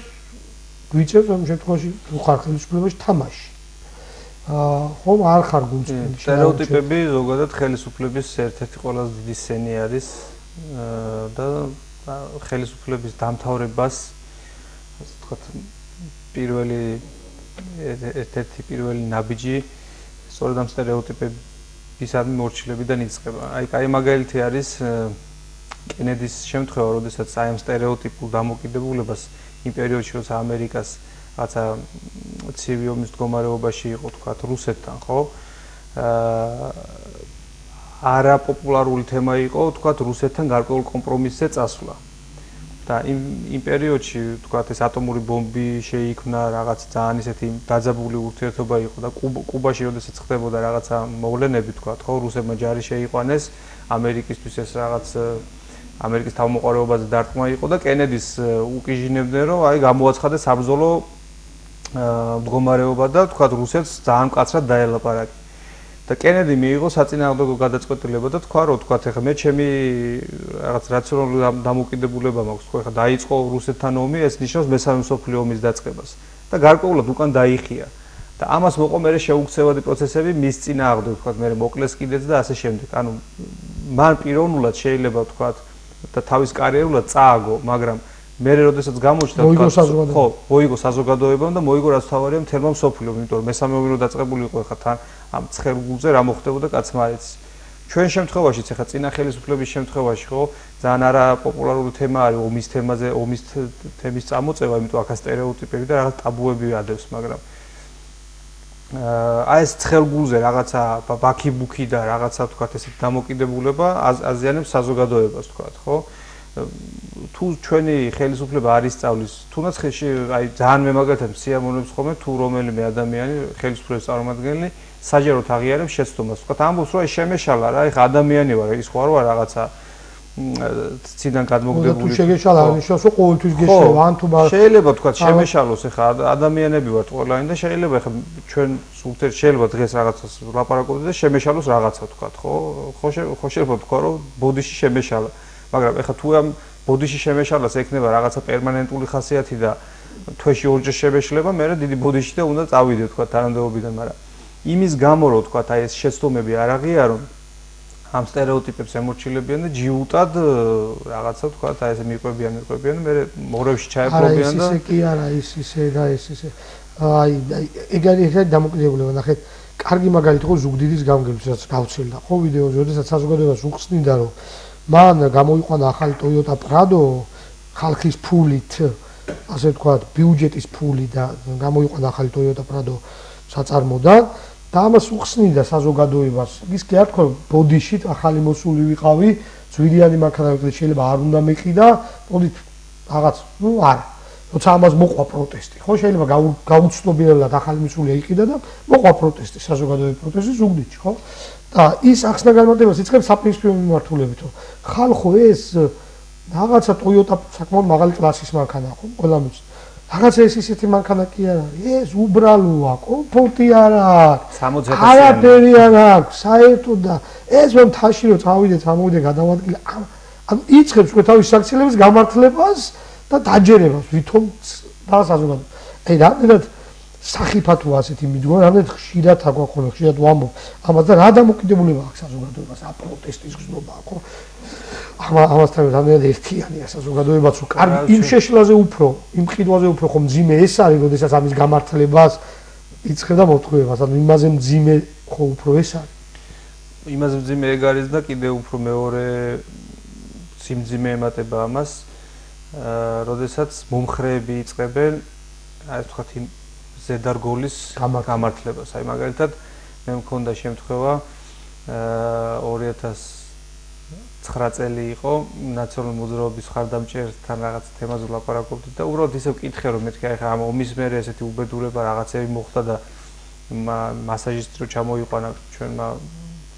გვიწევთ ამ შემთხვევაში უხარ ხელისუფლებაში თამაში ხომ არ ხარ გულწრფელი სტერეოტიპები ზოგადად ხელისუფლების ერთ-ერთი ყველაზე დიდი სენი არის და ხელისუფლების დამთავრებას ასე ვთქვათ ერთ-ერთი პირველი ნაბიჯი სწორედ ამ სტერეოტიპებისადმი მორჩილებიდან იწყება. აი კაი მაგალითი არის კენედის შემთხვევა, როდესაც აი ამ სტერეოტიპულ დამოკიდებულებას იმ პერიოდში, როცა ამერიკას რაცა ცივი ომის მდგომარეობაში იყო, თქვათ, რუსეთთან, ხო? არაპოპულარული თემა იყო, თქვათ, რუსეთთან გარკვეულ კომპრომისზე წასვლა. და იმ პერიოდში, თქვათ, ეს ატომური ბომბი შეიქმნა, რაღაც ძალიან ისეთი დაძაბული ურთიერთობა იყო და კუბაში, როდესაც ხდებოდა რაღაცა მოვლენები, თქვათ, ხო, რუსებმა ჯარი შეიყვანეს, ამერიკისთვის ეს რაღაც ამერიკის თავმოყარეობაზე დარტყმა იყო და კენედის უკიჟინებდნენ, რომ აი გამოაცხადეს საბრძოლო მდგომარეობა და თქვათ, რუსეთს ძალიან მკაცრად დაელაპარაკა. და კენედი მიიღო საწინააღმდეგო გადაწყვეტილება და თქვა რომ თქვათ ეხლა მე ჩემი რაღაც რაციონალური დამოკიდებულება მაქვს თქვა ეხლა დაიწყო რუსეთთან ომი ეს ნიშნავს მესამე მსოფლიო ომის დაწყებას და გარკვეულად უკან დაიხია და ამას მოყვა მე შეუქცევადი პროცესები მის წინააღმდეგ ვთქვათ მე მოკლეს კიდეც და ასე შემდეგ. ანუ მან პიროვნულად შეიძლება ვთქვათ და თავის კარიერულად წააგო, მაგრამ მე როდესაც გამოჩნდა ხო, მოიგო საზოგადოებამ და მოიგო რაც თავარია მთელმა მსოფლიომ, იმიტომ რომ მესამე ომი რო დაწყებული იყო ხა თან ამ ცხელ გულზე რა მოხდებოდა კაცმა არის. ჩვენ შემთხვევაშიც ხა წინა ხელისუფლების შემთხვევაში ხო ძალიან არა პოპულარული თემა არის ომის თემაზე, ომის თემის წამოწევა, იმიტომ აქ სტერეოტიპები და რაღაც ტაბუები ადევს, მაგრამ აი ეს ცხელ გულზე რაღაცა ბაქი-ბუქი და რაღაცა ვთქვათ ესეთ დამოკიდებულება აზიანებს საზოგადოებას ვთქვათ, ხო? თუ ჩვენი ხელისუფლება არ ისწავლის, თუნდაც აი ძალიან მე მაგალითად სიამოვნებს ხოლმე თუ რომელიმე ადამიანი ხელისუფლების წარმომადგენელი საჯაროდ აღიარებს შეცდომას. ვთქვათ, ამბობს, რომ ეს შემეშალა რა, ეხა ადამიანი ვარ, ის ხო არა რაღაცა ციდან გადმოგდებული. თუ შეგეშალა, ნიშნავს, რომ ყოველთვის გეშალა, ან თუ შეიძლება ვთქვათ, შემეშალოს, ეხა ადამიანები ვართ ყველანი და შეიძლება ეხა ჩვენ სულთერ შეიძლება დღეს რაღაცას ვლაპარაკობთ და შემეშალოს რაღაცა ვთქვათ, ხო? ხო შეიძლება ვთქვა, რომ ბოდიში შემეშალა. მაგრამ ეხა თუ ამ ბოდიში შემეშალას ექნება რაღაცა პერმანენტული ხასიათი და თვეში ორჯერ შემეშლება, მე დიდი ბოდიში და უნდა წავიდე ვთქვათ თანამდებობიდან, მაგრამ იმის გამო რომ ვთქვათ, აი ეს შეცდომები არ აღიარონ, ამ სტერეოტიპებს ემორჩილებიან და ჯიუტად რაღაცა ვთქვათ, აი ესე მიყვებიან და მე მორევში ჩაეფლობიან და არა, ისე კი არა, ისე და ისე. აი ეგ არის დამოკიდებულება, ნახეთ, კარგი მაგალითი ხო ზუგდიდის გამგებლიც რაც გავცელდა, ხო ვიდეოზე, როდესაც საზოგადოებას უხსნიდა, რომ მან გამოიყვანა ახალი Toyota Prado ხალხის ფულით, ასე ვთქვათ, ბიუჯეტის ფული და გამოიყვანა ახალი Toyota Prado საწარმოდან და ამას უხსნიდა საზოგადოებას. ის კი არ თქვა ბოდიშით ახალი მოსული ვიყავი, ძვირიანი მანქანებით შეიძლება არ უნდა მეყიდა, მოდით რაღაც, არა. როცა ამას მოყვა პროტესტი, ხო შეიძლება გაუცნობიერებლად ახალი მოსული იყიდა და მოყვა პროტესტი, საზოგადოების პროტესტი ზუგდიდში, ხო? და ის ახსნა განმარტებას იწყებს საპირისპირო მიმართულებით, რომ ხალხო ეს რაღაცა Toyota საკმაოდ მაღალი კლასის მანქანაა, ხო? ყველა მის რაღაცა ეს ისეთი მანქანა კი არ არის, ეს უბრალოა, კომფორტი არ აქვს, არაფერი არ აქვს, საერთოდ და ეს რომ თაში რომ წავიდეთ, ამოვიდე გადავადგილე, ანუ იწყებს უკვე თავის საქციელების გამართლებას და დაჯერებას, ვითომ და საზოგადოება. აი რამდენად სახიფათო ასეთი მიდგომა, რამდენად ხშირად აგვაქვს ხოლმე, ხშირად ვამბობ ამას და რა დამოკიდებულება აქვს საზოგადოებას, პროტესტის გზნობა, ხო? ამასთან რამდენად ერთიანია საზოგადოებაც, რომ კარგი იმ შეშლაზე უფრო, იმ ყიდვაზე უფრო ხომ მძიმე ეს არის, როდესაც ამის გამართლებას იწყებ და მოთხოვებას, ანუ იმაზე მძიმე ხო უფრო ეს არის. იმაზე მძიმე ეგ არის და კიდე უფრო მეორე სიმძიმე ემატება ამას, როდესაც მომხრეები იწყებენ, აი ვთქვათ იმ ზედარგოლის გამართლებას. აი მაგალითად მე მქონდა შემთხვევა 2009 წელი იყო ნაციონალური მოძრაობის ხარდამჭერთან რაღაც თემაზე ვლაპარაკობდით და უბრალოდ ისე ვკითხე რომ მეთქი აი ხა ამ ომის მერე ესეთი უბედურება რაღაცები მოხდა და მასაჟისტი რო ჩამოიყვანა ჩვენმა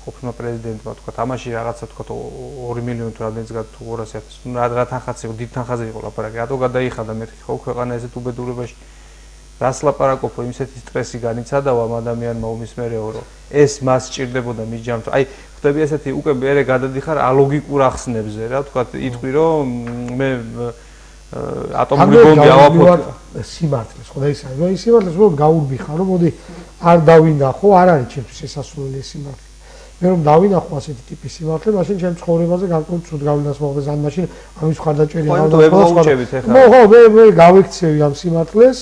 ყოფილმა პრეზიდენტმა თქვა ამაში რაღაცა თქვა 2 მილიონი თუ რამდენიც გადა თუ 200.000 რა თანხაც იყო დიდ თანხაზე იყო ლაპარაკი რატო გადაიხადა მეთქი ხო ქვეყანა ესეთ უბედურებაში რას ლაპარაკობ რომ ისეთი სტრესი განიცადა ამ ადამიანმა ომის მერეო რომ ეს მას სჭირდებოდა მის ჯამს აი ხდები ესეთი უკვე მერე გადადიხარ ალოგიკურ ახსნებზე რა თქვა იტყვი რომ მე ატომური ბომბი ავაფოთ სიმართლეს ხო და ის არის რომ ის სიმართლეს რომ გაურბიხარ რომ მოდი არ დავინახო არ არის ჩემთვის შესასვლელი სიმართლე მე რომ დავინახო ასეთი ტიპის სიმართლე მაშინ ჩემ ცხოვრებაზე გარკვეულ ცუდ გავლენას მოხდეს ან მაშინ ამის ხარდაჭერი არ დავუჩებით ეხლა ხო მე გავიქცევი ამ სიმართლეს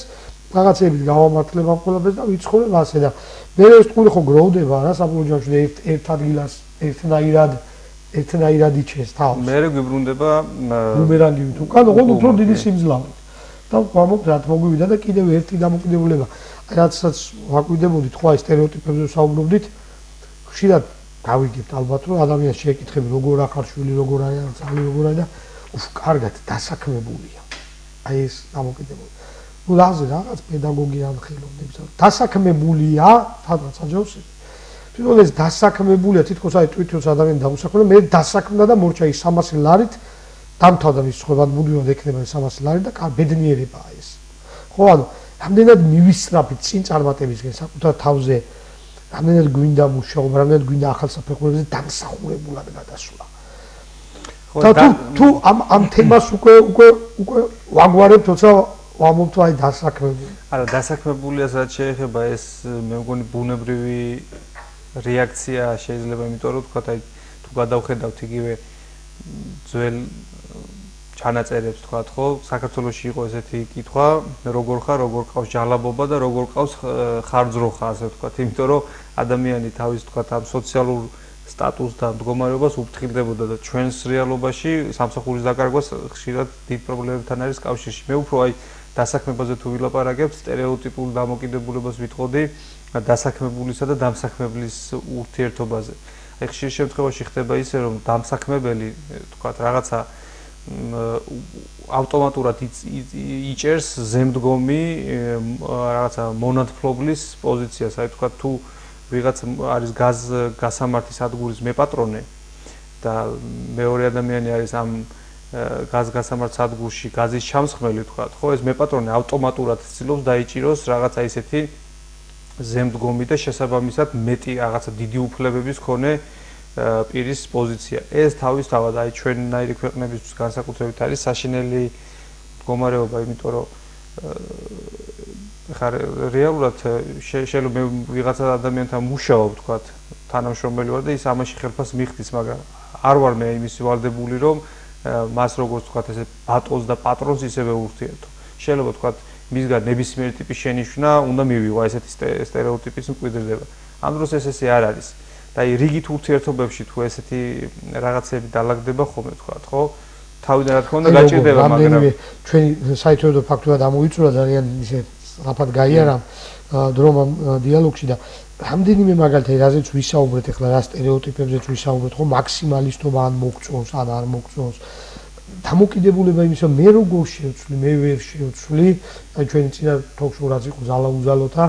რაღაცებით გავამართლებ ამ ყველაფერს და ვიცხოვრებ ასე და მე ეს თქვი ხო გროვდება რა საბოლოო ჯამში ერთ ადგილას ერთნაირად იჩეს თავს მე გვიბრუნდება ბუმერანგივით უკან ოღონდ უფრო დიდი სიმძლავრით და ვამბობ რა მოგვივიდა და კიდევ ერთი დამოკიდებულება რაცაც ვაკვირდებოდით ხო აი სტერეოტიპებზე საუბრობდით ხშირად გავიგებთ ალბათ რომ ადამიანს შეეკითხები როგორ ახარ შვილი როგორ არის ძალი როგორ არის და უფ კარგად დასაქმებულია აი ეს დამოკიდებულება ну лазе რაღაც პედაგოგია ხელოვნებს დასაქმებულია თადღაც აჯობს თვითონ ეს დასაქმებულია თითქოს აი თვითონ ადამიანი დაუსაქმებია მე დასაქმდა და მორჩა ის 300 ლარით დამთავრდა მის ცხოვრება მუდმივად ექნება 300 ლარი და ბედნიერებაა ეს ხო ანუ რამდენად მივისწრაფით წინ წარმატებისგან საკუთარ თავზე რამდენად გვინდა მუშაობა რამდენად გვინდა ახალსაფეხურებზე დამსახურებულად გადასვლა და თუ ამ თემას უკვე ვაგვარებთ თორსა ვამბობთ აი დასაქმებული. არა, დასაქმებულია რაც შეეხება ეს მე მგონი ბუნებრივი რეაქცია შეიძლება, იმიტომ რომ თქვა აი თუ გადავხედავთ იგივე ძველ ჩანაწერებს თქვა ხო, საქართველოში იყო ესეთი კითხვა, როგორ ხარ, როგორ ყავს ჯალაბობა და როგორ ყავს ხარძროხა, ასე ვთქვა, იმიტომ რომ ადამიანი თავის თქვა ამ სოციალურ სტატუსს და მდგომარეობას უფრთხილდებოდა და ჩვენს რეალობაში სამსახურის დაკარგვას ხშირად დიდ პრობლემებთან არის კავშირში. მე უფრო აი დასაქმებაზე თუ ვილაპარაკებთ, სტერეოტიპულ დამოკიდებულებას ვიტყოდი დასაქმებულისა და დამსაქმებლის ურთიერთობაზე. აი ხშირ შემთხვევაში ხდება ისე, რომ დამსაქმებელი თქვა რაღაცა ავტომატურად იჭერს ზემდგომი რაღაცა მონათფლობლის პოზიციას, აი თქვა თუ ვიღაც არის გასამართის სადგურის მეპატრონე და მეორე ადამიანი არის ამ გასამართ სადგურში გაზის ჩამსხმელი თქვა, ხო, ეს მეპატრონე ავტომატურად ცდილობს დაიჭიროს რაღაცა ისეთი ზემდგომი და შესაბამისად მეტი რაღაცა დიდი უფლებების მქონე პირის პოზიცია. ეს თავისთავად აი ჩვენნაირი ქვეყნებისთვის განსაკუთრებით არის საშინელი მდგომარეობა, იმიტომ რომ ხა რეალურად შეიძლება მე ვიღაცა ადამიანთან მუშაობ, თქვა, თანამშრომელი ვარ და ის ამაში ხელფას მიხდის, მაგრამ არ ვარ მე იმის ვალდებული, რომ მას როგორც თქვა ესე ბატონს და პატრონს ისევე ურთიერთო. შეიძლება თქვა მისგან ნებისმიერი ტიპის შენიშვნა უნდა მივიღო, ესეთი სტერეოტიპის მკვიდრდება. ამ დროს ესე არ არის. და აი რიგით ურთიერთობებში თუ ესეთი რაღაცები დალაგდება ხოლმე თქვა, ხო? თავიდან რა თქმა უნდა გაჭირდება, მაგრამ ჩვენი საერთოდ ფაქტურად ამოიწურა ძალიან ისე საფად გაიარა დრომ ამ დიალოგში და რამდენიმე მაგალითად რაზეც ვისაუბრეთ ახლა რა სტერეოტიპებზეც ვისაუბრეთ, ხო, მაქსიმალისტობა ან მოგწონს ან არ მოგწონს. დამოკიდებულება იმისა, მე როგორ შევცვლი, მე ვერ შევცვლი, აი ჩვენი წინა თოქშოუ რაც იყო ზალა-უზალოთა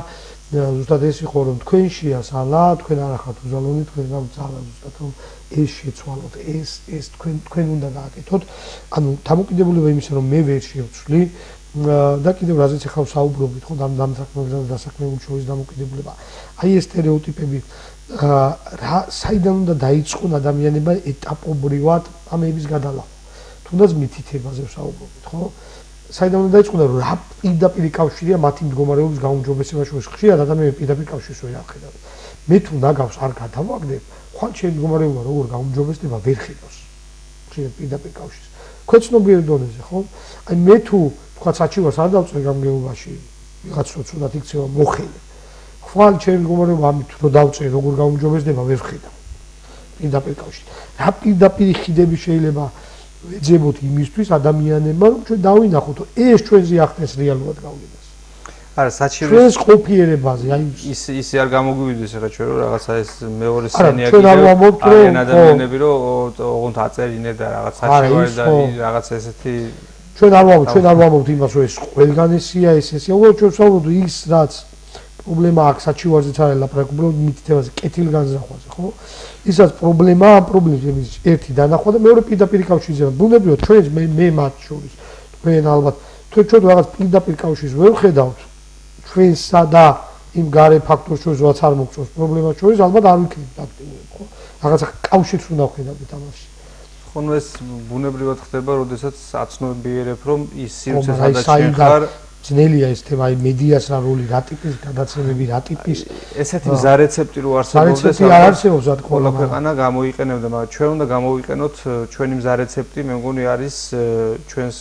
ზუსტად ეს იყო რომ თქვენშია ზალა, თქვენ არ ახართ უზალონი, თქვენ გავზალა ზუსტად რომ ეს შეცვალოთ, ეს თქვენ უნდა გააკეთოთ. ანუ დამოკიდებულება იმისა, რომ მე ვერ შევცვლი და კიდევ რაზეც ახლა საუბრობთ, ხო, დამსაქმებელსა და დასაქმებულ შორის დამოკიდებულება. აი ეს სტერეოტიპები რა საიდან უნდა დაიწყონ ადამიანებმა ეტაპობრივად ამების გადალახვა. თუნდაც მითითებაზე ვსაუბრობთ, ხო? საიდან უნდა დაიწყონ რომ რა პირდაპირ კავშირია მათი მდგომარეობის გაუმჯობესება შორის. ხშირად ადამიანები პირდაპირ კავშირს ვერ ახედავენ. მე თუ ნაგავს არ გადავაგდებ, ხან ჩემი მდგომარეობა როგორ გაუმჯობესდება ვერ ხედავს. ხშირად პირდაპირ კავშირს. ქვეცნობიერ დონეზე, ხო? აი მე თუ თქვა საჩივარს არ დავწერ გამგეობაში, ვიღაცა ცუდად იქცევა მოხელე. ხვალ ჩემი მდგომარეობა ამით რო დავწერ როგორ გაუმჯობესდება ვერ ხედავ. პირდაპირ კავშირს. რა პირდაპირ ხიდები შეიძლება ვეძებოთ იმისთვის ადამიანებმა რომ ჩვენ დავინახოთ რომ ეს ჩვენზე ახდენს რეალურად გავლენას. არა, საჩივრის ჩვენს ყოფიერებაზე, აი ისე არ გამოგვივიდეს ახლა ჩვენ რომ რაღაცა ეს მეორე სცენია კიდევ ადამიანები რომ ოღონდ აწერინე და რაღაც საჩივარი და რაღაც ესეთი ჩვენ არ ვამბობთ იმას რომ ეს ყველგან ესია, ესეა, უბრალოდ ჩვენ ვსაუბრობთ ის რაც პრობლემა აქ საჩივარზეც არის ლაპარაკი, უბრალოდ მითითებაზე, კეთილგანზრახვაზე, ხო? ისაც პრობლემაა, პრობლემის ერთი დანახვა და მეორე პირდაპირ კავშირზე. ბუნებრივად ჩვენს მე მათ შორის თქვენ ალბათ ჩვენ რაღაც პირდაპირ კავშირს ვერ ხედავთ ჩვენსა და იმ გარე ფაქტორს შორის რაც არ მოგწონს პრობლემას შორის ალბათ არ ვიქნებით აქტიურები, ხო? რაღაცა კავშირს უნდა ვხედავდეთ ამაში. ხომ ეს ბუნებრივად ხდება, როდესაც აცნობიერებ რომ ის სივრცე სადაც შენ ხარ ძნელია ეს თემა, აი მედიას რა როლი, რა ტიპის გადაცემები, რა ტიპის ესეთი მზა რეცეპტი რო არსებობდეს, არ არსებობს რა თქმა უნდა. ყველა ქვეყანა გამოიყენებდა, მაგრამ ჩვენ უნდა გამოვიყენოთ ჩვენი მზა რეცეპტი, მე მგონი არის ჩვენს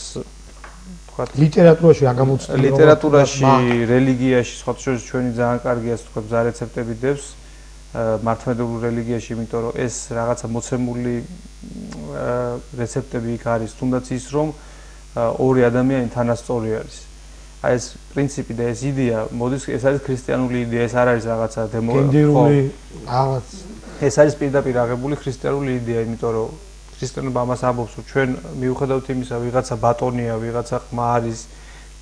თქვა ლიტერატურაში რა გამოცდილი. ლიტერატურაში, რელიგიაში, სხვა შორის ჩვენი ძალიან კარგი ასე თქვა მზა რეცეპტები დევს მართლმადიდებლურ რელიგიაში, იმიტომ რომ ეს რაღაცა მოცემული რეცეპტები იქ არის, თუნდაც ის რომ ორი ადამიანი თანასწორი არის. აი ეს პრინციპი და ეს იდეა, მოდის ეს არის ქრისტიანული იდეა, ეს არ არის რაღაცა გენდერული რაღაც. ეს არის პირდაპირ აღებული ქრისტიანული იდეა, იმიტომ რომ ქრისტიანობა ამას ამბობს, რომ ჩვენ მიუხედავთ იმისა, ვიღაცა ბატონია, ვიღაცა ყმა არის,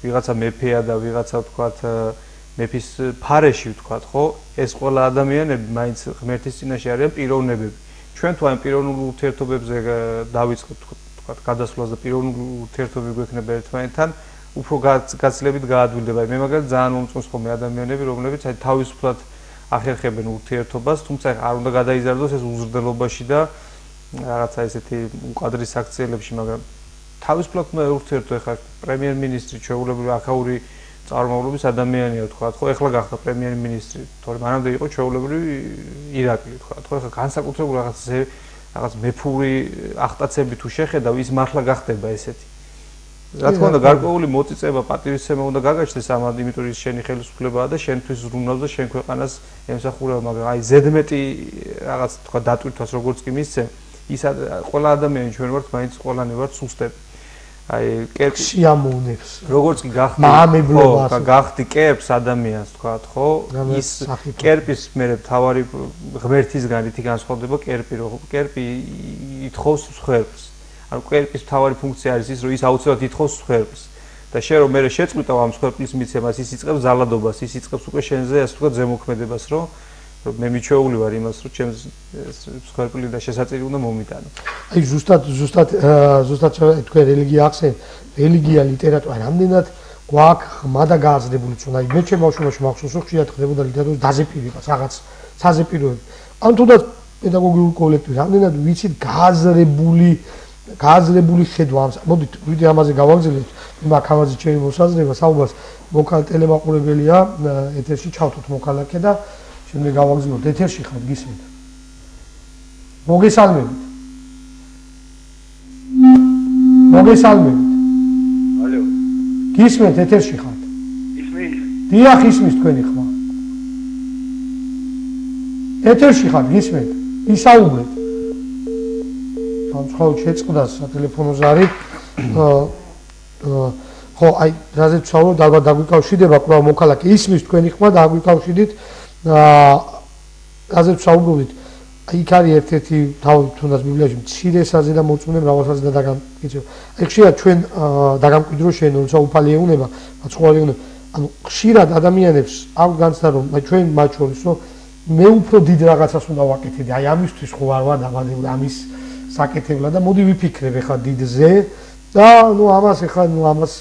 ვიღაცა მეფეა და ვიღაცა ვთქვათ მეფის ფარეში ვთქვათ, ხო? ეს ყველა ადამიანები მაინც ღმერთის წინაშე არიან პიროვნებები. ჩვენ თუ ამ პიროვნულ ურთიერთობებზე დავიწყებთ, ვთქვათ, გადასვლას და პიროვნულ ურთიერთობები გვექნება ერთმანეთთან, უფრო გაცილებით გაადვილდება. მე მაგალითად ძალიან მომწონს ხოლმე ადამიანები, რომლებიც აი თავისუფლად ახერხებენ ურთიერთობას, თუმცა არ უნდა გადაიზარდოს ეს უზრდელობაში და რაღაცა ესეთი უყადრის აქციელებში, მაგრამ თავისუფლად უნდა ურთიერთო ეხლა პრემიერ-მინისტრი ჩვეულებრივი აქაური წარმომავლობის ადამიანია თქვა, ხო, ეხლა გახდა პრემიერ-მინისტრი, თორემ მანამდე იყო ჩვეულებრივი ირაკლი თქვა, ხო, ეხლა განსაკუთრებული რაღაც მეფური ახტაცები თუ შეხედავ, ის მართლა გახდება ესეთი. რა თქმა უნდა, გარკვეული მოწიწება, პატივისცემა უნდა გაგაჩნდეს ამად, იმიტომ რომ შენი ხელისუფლებაა და შენთვის ზრუნავს და შენ ქვეყანას ემსახურება, მაგრამ აი ზედმეტი რაღაც თქვა დატვირთვას როგორც კი მისცემ, ის ყველა ადამიანი ჩვენ ვართ, მაინც ყველანი ვართ სუსტები. აი კერპი შეამოვნებს. როგორც კი გახდი მაამებლობას, გახდი კერპს ადამიანს თქვა, ხო? ის კერპის მერე თავარი ღმერთისგან რითი განსხვავდება კერპი, რომ კერპი ითხოვს მსხვერპლს. ანუ კერპის თავარი ფუნქცია არის ის, რომ ის აუცილებლად ითხოვს მსხვერპლს. და შენ რომ მე შეწყვიტავ ამ მსხვერპლის მიცემას, ის იწყებს ზალადობას, ის იწყებს უკვე შენზე ასე ვთქვათ ზემოქმედებას, რომ მე მიჩვეული ვარ იმას, რომ ჩემს მსხვერპლი და შესაწირი უნდა მომიტანო. აი ზუსტად თქვენ რელიგია ახსენ, რელიგია, ლიტერატურა რამდენად გვაქვს ხმა და გააზრებული ჩვენ. აი მე ჩემ ბავშვობაში მახსოვს, რომ ხშირად ხდებოდა ლიტერატურის დაზეპირება, რაღაც საზეპიროები. ან თუნდაც პედაგოგიური კოლექტივი, რამდენად ვიცით გააზრებული ხედვა ამ. მოდით ვიდე ამაზე გავაგზავნოთ, მაქამაზე ჩემი მოსაზრება, საუბარს მოქალაქე ტელემაყურებელია, ეთერში ჩავთოთ მოქალაქე და შემდეგ გავაგზავნოთ ეთერში ხარ გისმენთ. მოგესალმებით. ალო. გისმენთ ეთერში ხართ. ისმის? დიახ, ისმის თქვენი ხმა. ეთერში ხართ, გისმენთ. ისაუბრეთ. განსხვავებით შეწყდა სატელეფონო ზარი. ხო, აი, რაზეც ვსაუბრობ, ალბათ დაგვიკავშირდება კვლავ მოქალაქე. ისმის თქვენი ხმა, დაგვიკავშირდით. რაზეც ვსაუბრობთ, იქ არის ერთ-ერთი თავი თუნდაც ბიბლიაში მცირესაზე და მოწმუნე მრავალსაზე და დაგამკვიდრო. აი ხშირად ჩვენ დაგამკვიდრო შენ როცა უფალი ეუნება, მაცხოვარი ეუნება. ანუ ხშირად ადამიანებს აქვს განცდა რომ ჩვენ მათ შორის რომ მე უფრო დიდ რაღაცას უნდა ვაკეთებდი. აი ამისთვის ხო არ ვარ დაბადებული ამის საკეთებლად და მოდი ვიფიქრებ ახლა დიდზე და ნუ ამას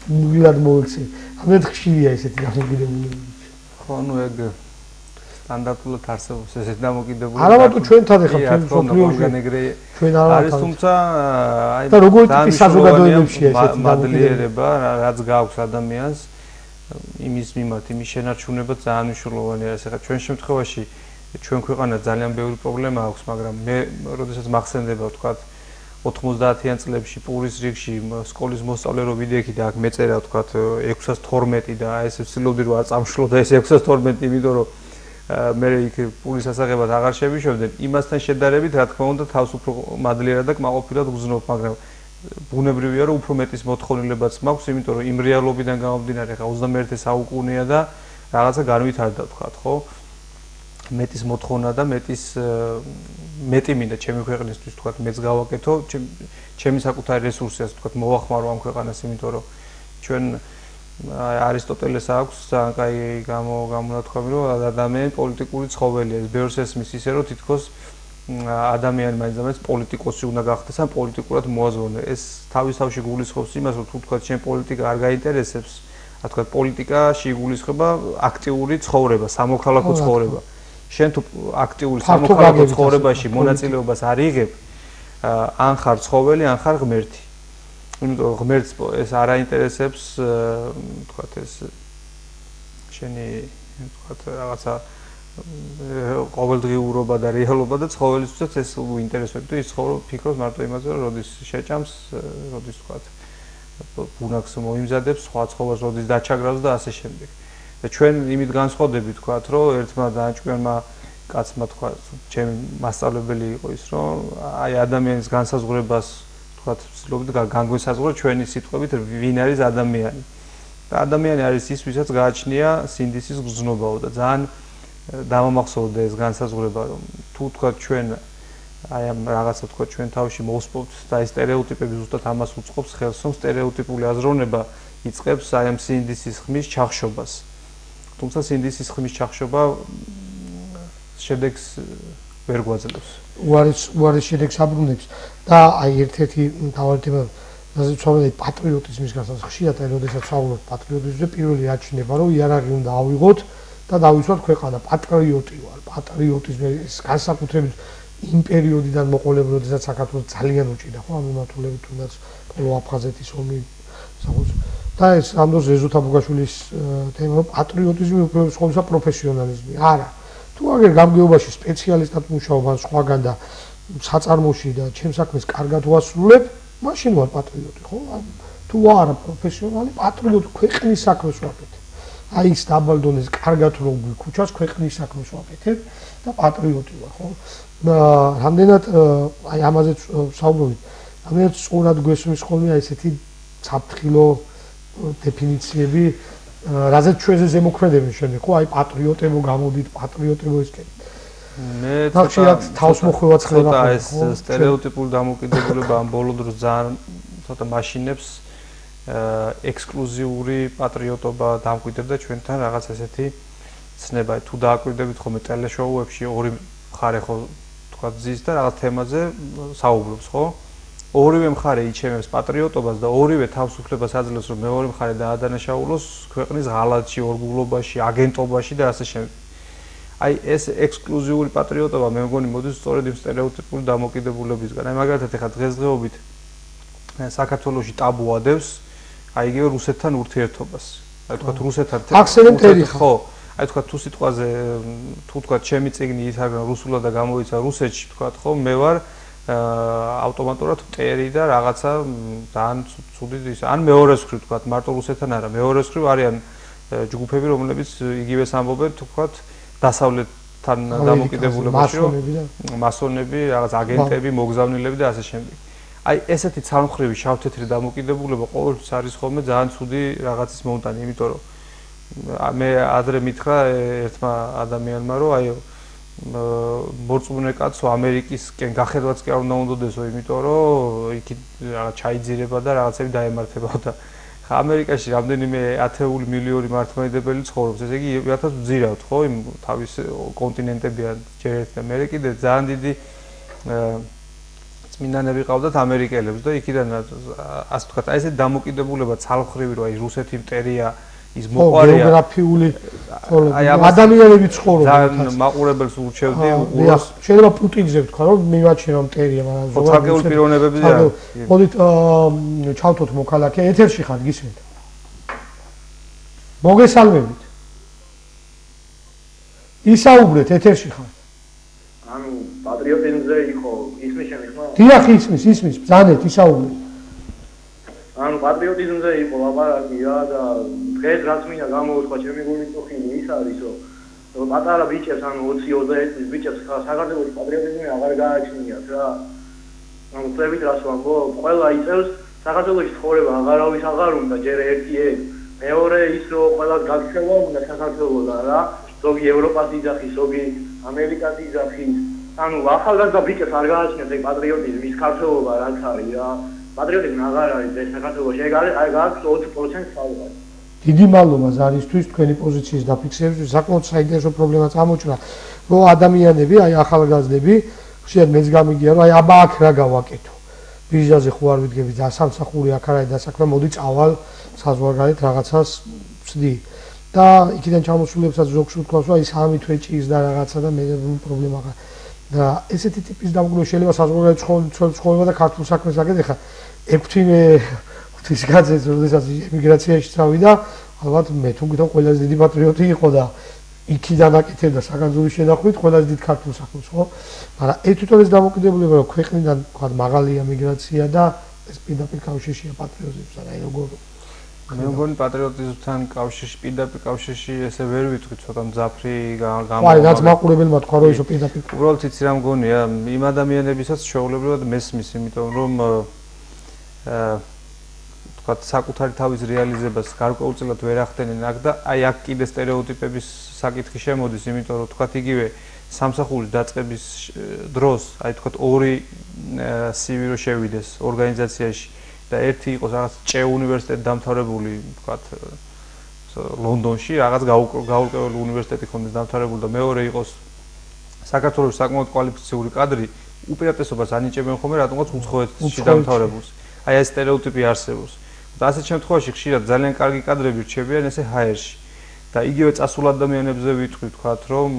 მუდმივად მოვექცე. ამეთ ხშირია ესეთი დამოკიდებულება. ხო, ნუ ეგ სტანდარტულად არსებობს ესეთ დამოკიდებულება. არა მარტო ჩვენთან ახლა ჩვენ სოფლიოში ჩვენ არის, თუმცა აი და როგორი ტიპის საზოგადოებებშია ესეთი დამოკიდებულება, რაც გააქვს ადამიანს იმის მიმართ, იმის შენარჩუნება ძალიან მნიშვნელოვანია. ახლა ჩვენ შემთხვევაში ჩვენ ქვეყანა ძალიან ბევრი პრობლემა აქვს, მაგრამ მე როდესაც მახსენდება ვთქვათ 90-იან წლებში პურის რიგში სკოლის მოსწავლე რო ვიდექი და აქ მეწერა ვთქვათ 612 და ეს ვცდილობდი რომ არ წამშლოდა ეს 612, იმიტომ რომ მე იქ პურის ასაღებად აღარ შევიშვებდნენ. იმასთან შედარებით, რა თქმა უნდა, თავს უფრო მადლიერად და კმაყოფილად ვგზნობ, მაგრამ ბუნებრივია რომ უფრო მეტის მოთხოვნილებაც მაქვს, იმიტომ რომ იმ რეალობიდან გამომდინარე, ხა 21 საუკუნეა და რაღაცა განვითარდა ვთქვათ, ხო? მეტის მოთხოვნა და მეტი მინდა ჩემი ქვეყნისთვის ვთქვათ, მეც გავაკეთო, ჩემი საკუთარი რესურსია ვთქვათ, მოვახმარო ამ ქვეყანას, იმიტომ რომ ჩვენ არისტოტელეს აქვს ძალიან კაი გამონათქვამი, რომ ადამიანი პოლიტიკური ცხოველია. ეს ბევრს ესმის ისე, რომ თითქოს ადამიანი მაინც პოლიტიკოსი უნდა გახდეს ან პოლიტიკურად მოაზროვნე. ეს თავისთავში გულისხმობს იმას, რომ თუ თქვათ შენ პოლიტიკა არ გაინტერესებს, რა თქვათ, პოლიტიკაში გულისხმობა აქტიური ცხოვრება, სამოქალაქო ცხოვრება. შენ თუ აქტიური სამოქალაქო ცხოვრებაში მონაწილეობას არ იღებ, ან ხარ ცხოველი, ან ხარ ღმერთი. იმიტომ რომ ღმერთს ეს არ აინტერესებს, თქვათ ეს შენი თქვათ რაღაცა ყოველდღიურობა და რეალობა და ცხოველისთვისაც ეს უინტერესებს. ის ცხოვრობს ფიქრობს მარტო იმაზე, რომ როდის შეჭამს, როდის თქვათ ბუნაკს მოიმზადებს, სხვა ცხოველს როდის დაჩაგრავს და ასე შემდეგ. და ჩვენ იმით განსხვავდებით თქვათ, რომ ერთმა დააჭკვიანმა კაცმა თქვათ, ჩემი მასწავლებელი იყო ის, რომ აი ადამიანის განსაზღვრებას თქვათ, ვცდილობთ განგვესაზღვრა ჩვენი სიტყვებით, ვინ არის ადამიანი. და ადამიანი არის ის, ვისაც გააჩნია სინდისის გრძნობაო და ძალიან დამამახსოვრდა ეს განსაზღვრება, რომ თუ თქვათ ჩვენ აი ამ რაღაცა თქვათ ჩვენ თავში მოვსპობთ და ეს სტერეოტიპები ზუსტად ამას უწყობს ხელს, რომ სტერეოტიპული აზროვნება იწყებს აი ამ სინდისის ხმის ჩახშობას. თუმცა სინდისის ხმის ჩახშობა შედეგს ვერ გვაძლევს. უარის შედეგს აბრუნებს და აი ერთ-ერთი მთავარი თემა, რაზეც ვსაუბრობ, პატრიოტიზმის გასაზრდას. ხშირად აი როდესაც ვსაუბრობ პატრიოტიზმზე, პირველი აჩნდება, რომ იარაღი უნდა ავიღოთ და დავიცვათ ქვეყანა. პატრიოტი ვარ, პატრიოტიზმი ეს განსაკუთრებით იმ პერიოდიდან მოყოლებული, როდესაც საქართველოს ძალიან უჭირდა, ხო, ამ მიმართულებით თუნდაც პოლო-აფხაზეთის ომი და ეს ამდროს რეზო თაბუგაშვილის თემა პატრიოტიზმი უფრო სხვისა პროფესიონალიზმი. არა. თუ აგერ გამგეობაში სპეციალისტად მუშაობ ან სხვაგან და საწარმოში და ჩემს საქმეს კარგად ვასრულებ, მაშინ ვარ პატრიოტი, ხო? თუ არა პროფესიონალი, პატრიოტი ქვეყნის საქმეს ვაკეთებ. აი ის დაბალ დონეზე კარგად რო გვიქუჩას ქვეყნის საქმეს ვაკეთებ და პატრიოტი ვარ, ხო? რამდენად აი ამაზეც საუბრობთ. რამდენად სწორად გვესმის ხოლმე აი ესეთი საფრთხილო დეფინიციები, რაზეც ჩვენზე ზემოქმედებენ შემდეგ, ხო? აი პატრიოტებო გამოდით, პატრიოტებო ისკენ. მე თავს მოხვევა ცხლება ხო? ეს სტერეოტიპული დამოკიდებულება ამ ბოლო დროს ძალიან ცოტა მაშინებს ექსკლუზიური პატრიოტობა დამკვიდრდა ჩვენთან რაღაც ესეთი ცნება. თუ დააკვირდებით ხოლმე ტელეშოუებში ორი მხარე ხო თქვა ძის და რაღაც თემაზე საუბრობს, ხო? ორივე მხარე იჩემებს პატრიოტობას და ორივე თავისუფლებას აძლევს, რომ მეორე მხარე დაადანაშაულოს ქვეყნის ღალატში, ორგულობაში, აგენტობაში და ასე შემდეგ. აი ეს ექსკლუზიური პატრიოტობა მე მგონი მოდის სწორედ იმ სტერეოტიპული დამოკიდებულებისგან. აი მაგალითად ეხლა დღესდღეობით საქართველოში ტაბუ ადევს აი იგივე რუსეთთან ურთიერთობას. აი თქვა რუსეთთან ხო. აი თქვა თუ სიტყვაზე თუ თქვა ჩემი წიგნი ის არ რუსულად და გამოიცა რუსეთში თქვა ხო მე ვარ ავტომატურად მტერი და რაღაცა ძალიან ცუდი ის ან მეორეს მხრივ თქვა მარტო რუსეთთან არა მეორეს მხრივ არიან ჯგუფები რომლებიც იგივეს ამბობენ თქვა დასავლეთთან დამოკიდებულებაში რომ მასონები რაღაც აგენტები მოგზავნილები და ასე შემდეგ. აი ესეთი ცალმხრივი შავ-თეთრი დამოკიდებულება ყოველთვის არის ხოლმე ძალიან ცუდი რაღაცის მომტანი, იმიტომ რომ მე ადრე მითხრა ერთმა ადამიანმა რომ აი მორწმუნე კაცო ამერიკისკენ გახედვაც კი არ უნდა უნდოდესო, იმიტომ რომ იქ რაღაც ჩაიძირება და რაღაცები დაემართებოდა და ხა ამერიკაში რამდენიმე ათეული მილიონი მართლმადიდებელი ცხოვრობს, ესე იგი ერთად ვძირავთ ხო იმ თავის კონტინენტებიან ჯერ ერთი და მე კიდე ძალიან დიდი წმინდანები ყავდათ ამერიკელებს და იქიდან ასე ვთქვათ, აი ესეთი დამოკიდებულება ცალმხრივი რომ აი რუსეთი მტერია ის მოყარია გეოგრაფიული ადამიანები ცხოვრობენ. ძალიან მაყურებელს ურჩევდი უყუროს. შეიძლება პუტინზე ვთქვა რომ მივაჩინო მტერია, მაგრამ ზოგადად პიროვნებებია. მოდით ჩავთოთ მოქალაქე, ეთერში ხარ, გისმენთ. მოგესალმებით. ისაუბრეთ, ეთერში ხარ. ანუ პატრიოტიზმზე იყო ისმის შემიხმა? დიახ, ისმის, ბრძანეთ, ისაუბრეთ. ანუ პატრიოტიზმზე იყო ლაპარაკი რა და დღეს რაც მინდა გამოვთქვა ჩემი გული წუხილი ის არის რომ პატარა ბიჭებს ანუ 20-21 წლის ბიჭებს საქართველოს პატრიოტიზმი აღარ გააჩნიათ რა. ანუ წევით რას ვამბობ, ყველა იწევს საქართველოს ცხოვრება აღარავის აღარ უნდა ჯერ ერთი ეს, მეორე ის რომ ყველა გაქცევა უნდა საქართველოსა რა, ზოგი ევროპას იძახის, ზოგი ამერიკას იძახის. ანუ ახალგაზრდა ბიჭებს არ გააჩნიათ ეს პატრიოტიზმი, ის ქართველობა რაც არის რა. პატრიოტიზმი აღარ არის ეს საქართველოში, აი გააქვს 20% საუბარი. დიდი მადლობა ზარისთვის თქვენი პოზიციის დაფიქსირებისთვის. საკმაოდ საინტერესო პრობლემა წამოჭრა, რომ ადამიანები, აი ახალგაზრდები, ხშირად მეც გამიგია, რომ აი აბა აქ რა გავაკეთო. ბიჟაზე ხო არ ვიდგები და სამსახური აქ არის და საქმე, მოდი წავალ საზღვარგარეთ რაღაცას ვწდი. და იქიდან ჩამოსულებსაც ზოგს ვთქვას, რომ აი 3 თვე ჭირს და რაღაცა და მე პრობლემა აქვს. და ესეთი ტიპის დამკვირვებლობა შეიძლება საზღვარგარეთ ცხოვრება და ქართულ საქმეს აკეთე. ხა ექვთიმე ღვთისკაცეს, როდესაც ემიგრაციაში წავიდა, ალბათ მე თუ გითხრა ყველაზე დიდი პატრიოტი იყო და იქიდან აკეთებდა საქართველოს შედახვით ყველაზე დიდ ქართულ საქმეს, ხო? მაგრამ ეს თვითონ ეს დამოკიდებულება რომ ქვეყნიდან თქვა მაღალია მიგრაცია და ეს პირდაპირ კავშირშია პატრიოტიზმთან, აი როგორ მე მგონი პატრიოტიზმთან კავშირში პირდაპირ კავშირში ესე ვერ ვიტყვი ცოტა მძაფრი გამო. აი რაც მაყურებელმა თქვა რომ ისო პირდაპირ. უბრალოდ იცი რა მგონია, იმ ადამიანებისაც შეუულებრივად მესმის, იმიტომ რომ თქვათ საკუთარი თავის რეალიზებას გარკვეულწილად ვერ ახდენენ აქ და აი აქ კიდე სტერეოტიპების საკითხი შემოდის, იმიტომ რომ თქვათ იგივე სამსახურის დაწყების დროს, აი თქვათ ორი CV რო შევიდეს ორგანიზაციაში და ერთი იყოს რაღაც ჭე უნივერსიტეტი დამთავრებული, თქვათ ლონდონში, რაღაც გაურკვეველი უნივერსიტეტი ხონდეს დამთავრებული და მეორე იყოს საქართველოს საკმაოდ კვალიფიციური კადრი, უპირატესობას ანიჭებენ ხოლმე რატომღაც უცხოეთში დამთავრებულს. აი ეს სტერეოტიპი არსებობს. და ასეთ შემთხვევაში ხშირად ძალიან კარგი კადრები რჩებიან ესე ჰაერში. და იგივე წასულ ადამიანებზე ვიტყვი თქვათ რომ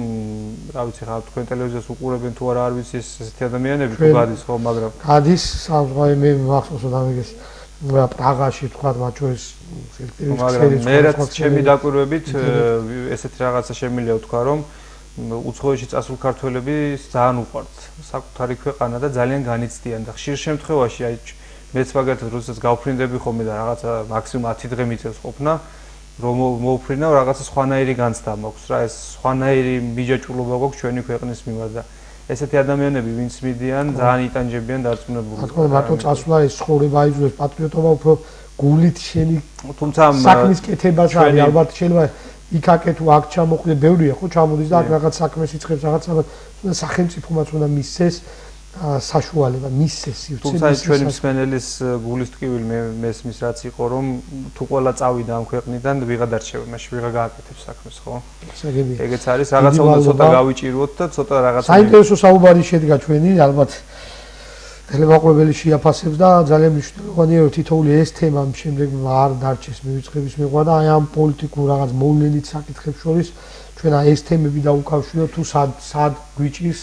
რა ვიცი ხა თქვენ ტელევიზიას უყურებენ თუ არა არ ვიცი ესეთი ადამიანები თუ გადის ხო მაგრამ გადის სამღერე მე მახსოვს რომ ამიგეს პრაღაში თქვათ მათ შორის მაგრამ მე რაც ჩემი დაკვირვებით ესეთი რაღაცა შემიძლია ვთქვა რომ უცხოეთში წასულ ქართველები ძალიან უყვართ საკუთარი ქვეყანა და ძალიან განიცდიან და ხშირ შემთხვევაში აი მეც მაგათად როდესაც გავფრინდები ხოლმე და რაღაცა მაქსიმუმ 10 დღე მიწევს ყოფნა რომ მოვფრინავ რაღაცა სხვანაირი განცდა მაქვს რა ეს სხვანაირი მიჯაჭულობა გვაქვს ჩვენი ქვეყნის მიმართ და ესეთი ადამიანები ვინც მიდიან ძალიან იტანჯებიან დარწმუნებული თქო მარტო წასვლა ეს ცხოვრება აიძულებს პატრიოტობა უფრო გულით შენი თუმცა საქმის კეთებას არის ალბათ შეიძლება იქაკე თუ აქ ჩამოხვიდე ბევრია ხო ჩამოდის და აქ რაღაც საქმეს იწყებს რაღაცა და სახელმწიფომაც უნდა მისცეს საშუალება მისცეს თუმცა ჩვენი მსმენელის გულის ტკივილი მესმის რაც იყო რომ თუ ყველა წავიდა ამ ქვეყნიდან ვიღა დარჩება მაშინ ვიღა გააკეთებს საქმეს ხო ეგეც არის რაღაცა უნდა ცოტა გავიჭიროთ და ცოტა რაღაცა საინტერესო საუბარი შედგა ჩვენი ალბათ ტელემაყურებელი შეაფასებს და ძალიან მნიშვნელოვანია რომ თითოეული ეს თემა შემდეგ არ დარჩეს მივიწყების მიღვა და აი ამ პოლიტიკურ რაღაც მოვლენით საკითხებს შორის ჩვენ აი ეს თემები დაუკავშიროთ თუ სად გვიჭირს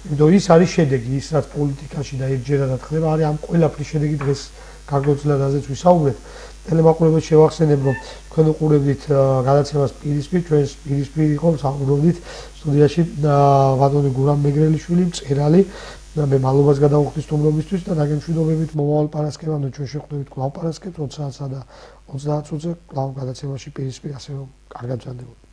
იმიტომ ის არის შედეგი ის რაც პოლიტიკაში და ერთჯერადად ხდება არის ამ ყველაფრის შედეგი დღეს გაგოძლად ასეც ვისაუბრეთ ტელემაყურებელს შევახსენებ რომ თქვენ უყურებდით გადაცემას პირისპირ ჩვენს პირისპირ იყო საუბრობდით სტუდიაში ბატონი გურამ მეგრელიშვილი მწერალი და მე მადლობას გადავხდი სტუმრობისთვის და დაგემშვიდობებით მომავალ პარასკევამდე ჩვენ შევხვდებით კვლავ პარასკევს 20-სა და 30 წუთზე კვლავ გადაცემაში პირისპირ ასე რომ კარგად გრძანდებოდეთ